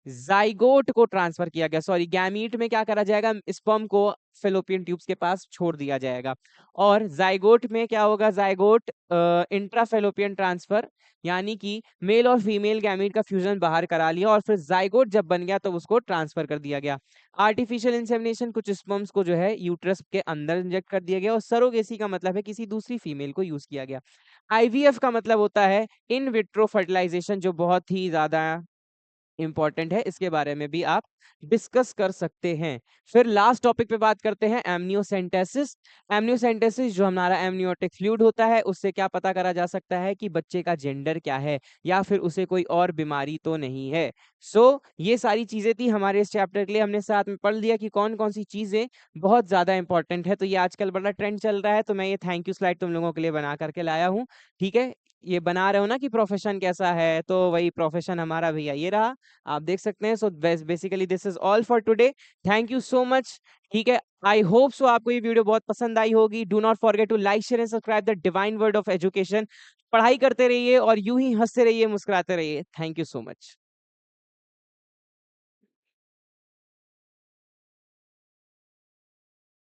S2: जाइगोट को ट्रांसफर किया गया, सॉरी गैमीट में क्या करा जाएगा, स्पर्म को फेलोपियन ट्यूब्स के पास छोड़ दिया जाएगा। और जाइगोट में क्या होगा, जाइगोट इंट्राफेलोपियन ट्रांसफर, यानी कि मेल और फीमेल गैमीट का फ्यूजन बाहर करा लिया और फिर जाइगोट जब बन गया तो उसको ट्रांसफर कर दिया गया। आर्टिफिशियल इंसेमिनेशन, कुछ स्पर्म्स को जो है यूट्रस के अंदर इंजेक्ट कर दिया गया, और सरोगेसी का मतलब है किसी दूसरी फीमेल को यूज किया गया। आईवीएफ का मतलब होता है इन विट्रो फर्टिलाइजेशन, जो बहुत ही ज्यादा इंपॉर्टेंट है, इसके बारे में भी आप डिस्कस कर सकते हैं। फिर लास्ट टॉपिक पे बात करते हैं एमनियोसेंटेसिस। एमनियोसेंटेसिस जो हमारा एमनियोटिक फ्लूइड होता है, उससे क्या पता करा जा सकता है कि बच्चे का जेंडर क्या है या फिर उसे कोई और बीमारी तो नहीं है। ये सारी चीजें थी हमारे इस चैप्टर के लिए, हमने साथ में पढ़ लिया कि कौन कौन सी चीजें बहुत ज्यादा इंपॉर्टेंट है। तो ये आजकल बड़ा ट्रेंड चल रहा है, तो मैं ये थैंक यू स्लाइड तुम लोगों के लिए बना करके लाया हूँ। ठीक है, ये बना रहे हो ना कि प्रोफेशन कैसा है, तो वही प्रोफेशन हमारा भैया ये रहा, आप देख सकते हैं। So basically this is all for today, thank you so much. ठीक है, आई होप सो आपको ये वीडियो बहुत पसंद आई होगी। Do not forget to like share and subscribe the divine word of education. पढ़ाई करते रहिए और यूं ही हंसते रहिए, मुस्कुराते रहिए। Thank you so much.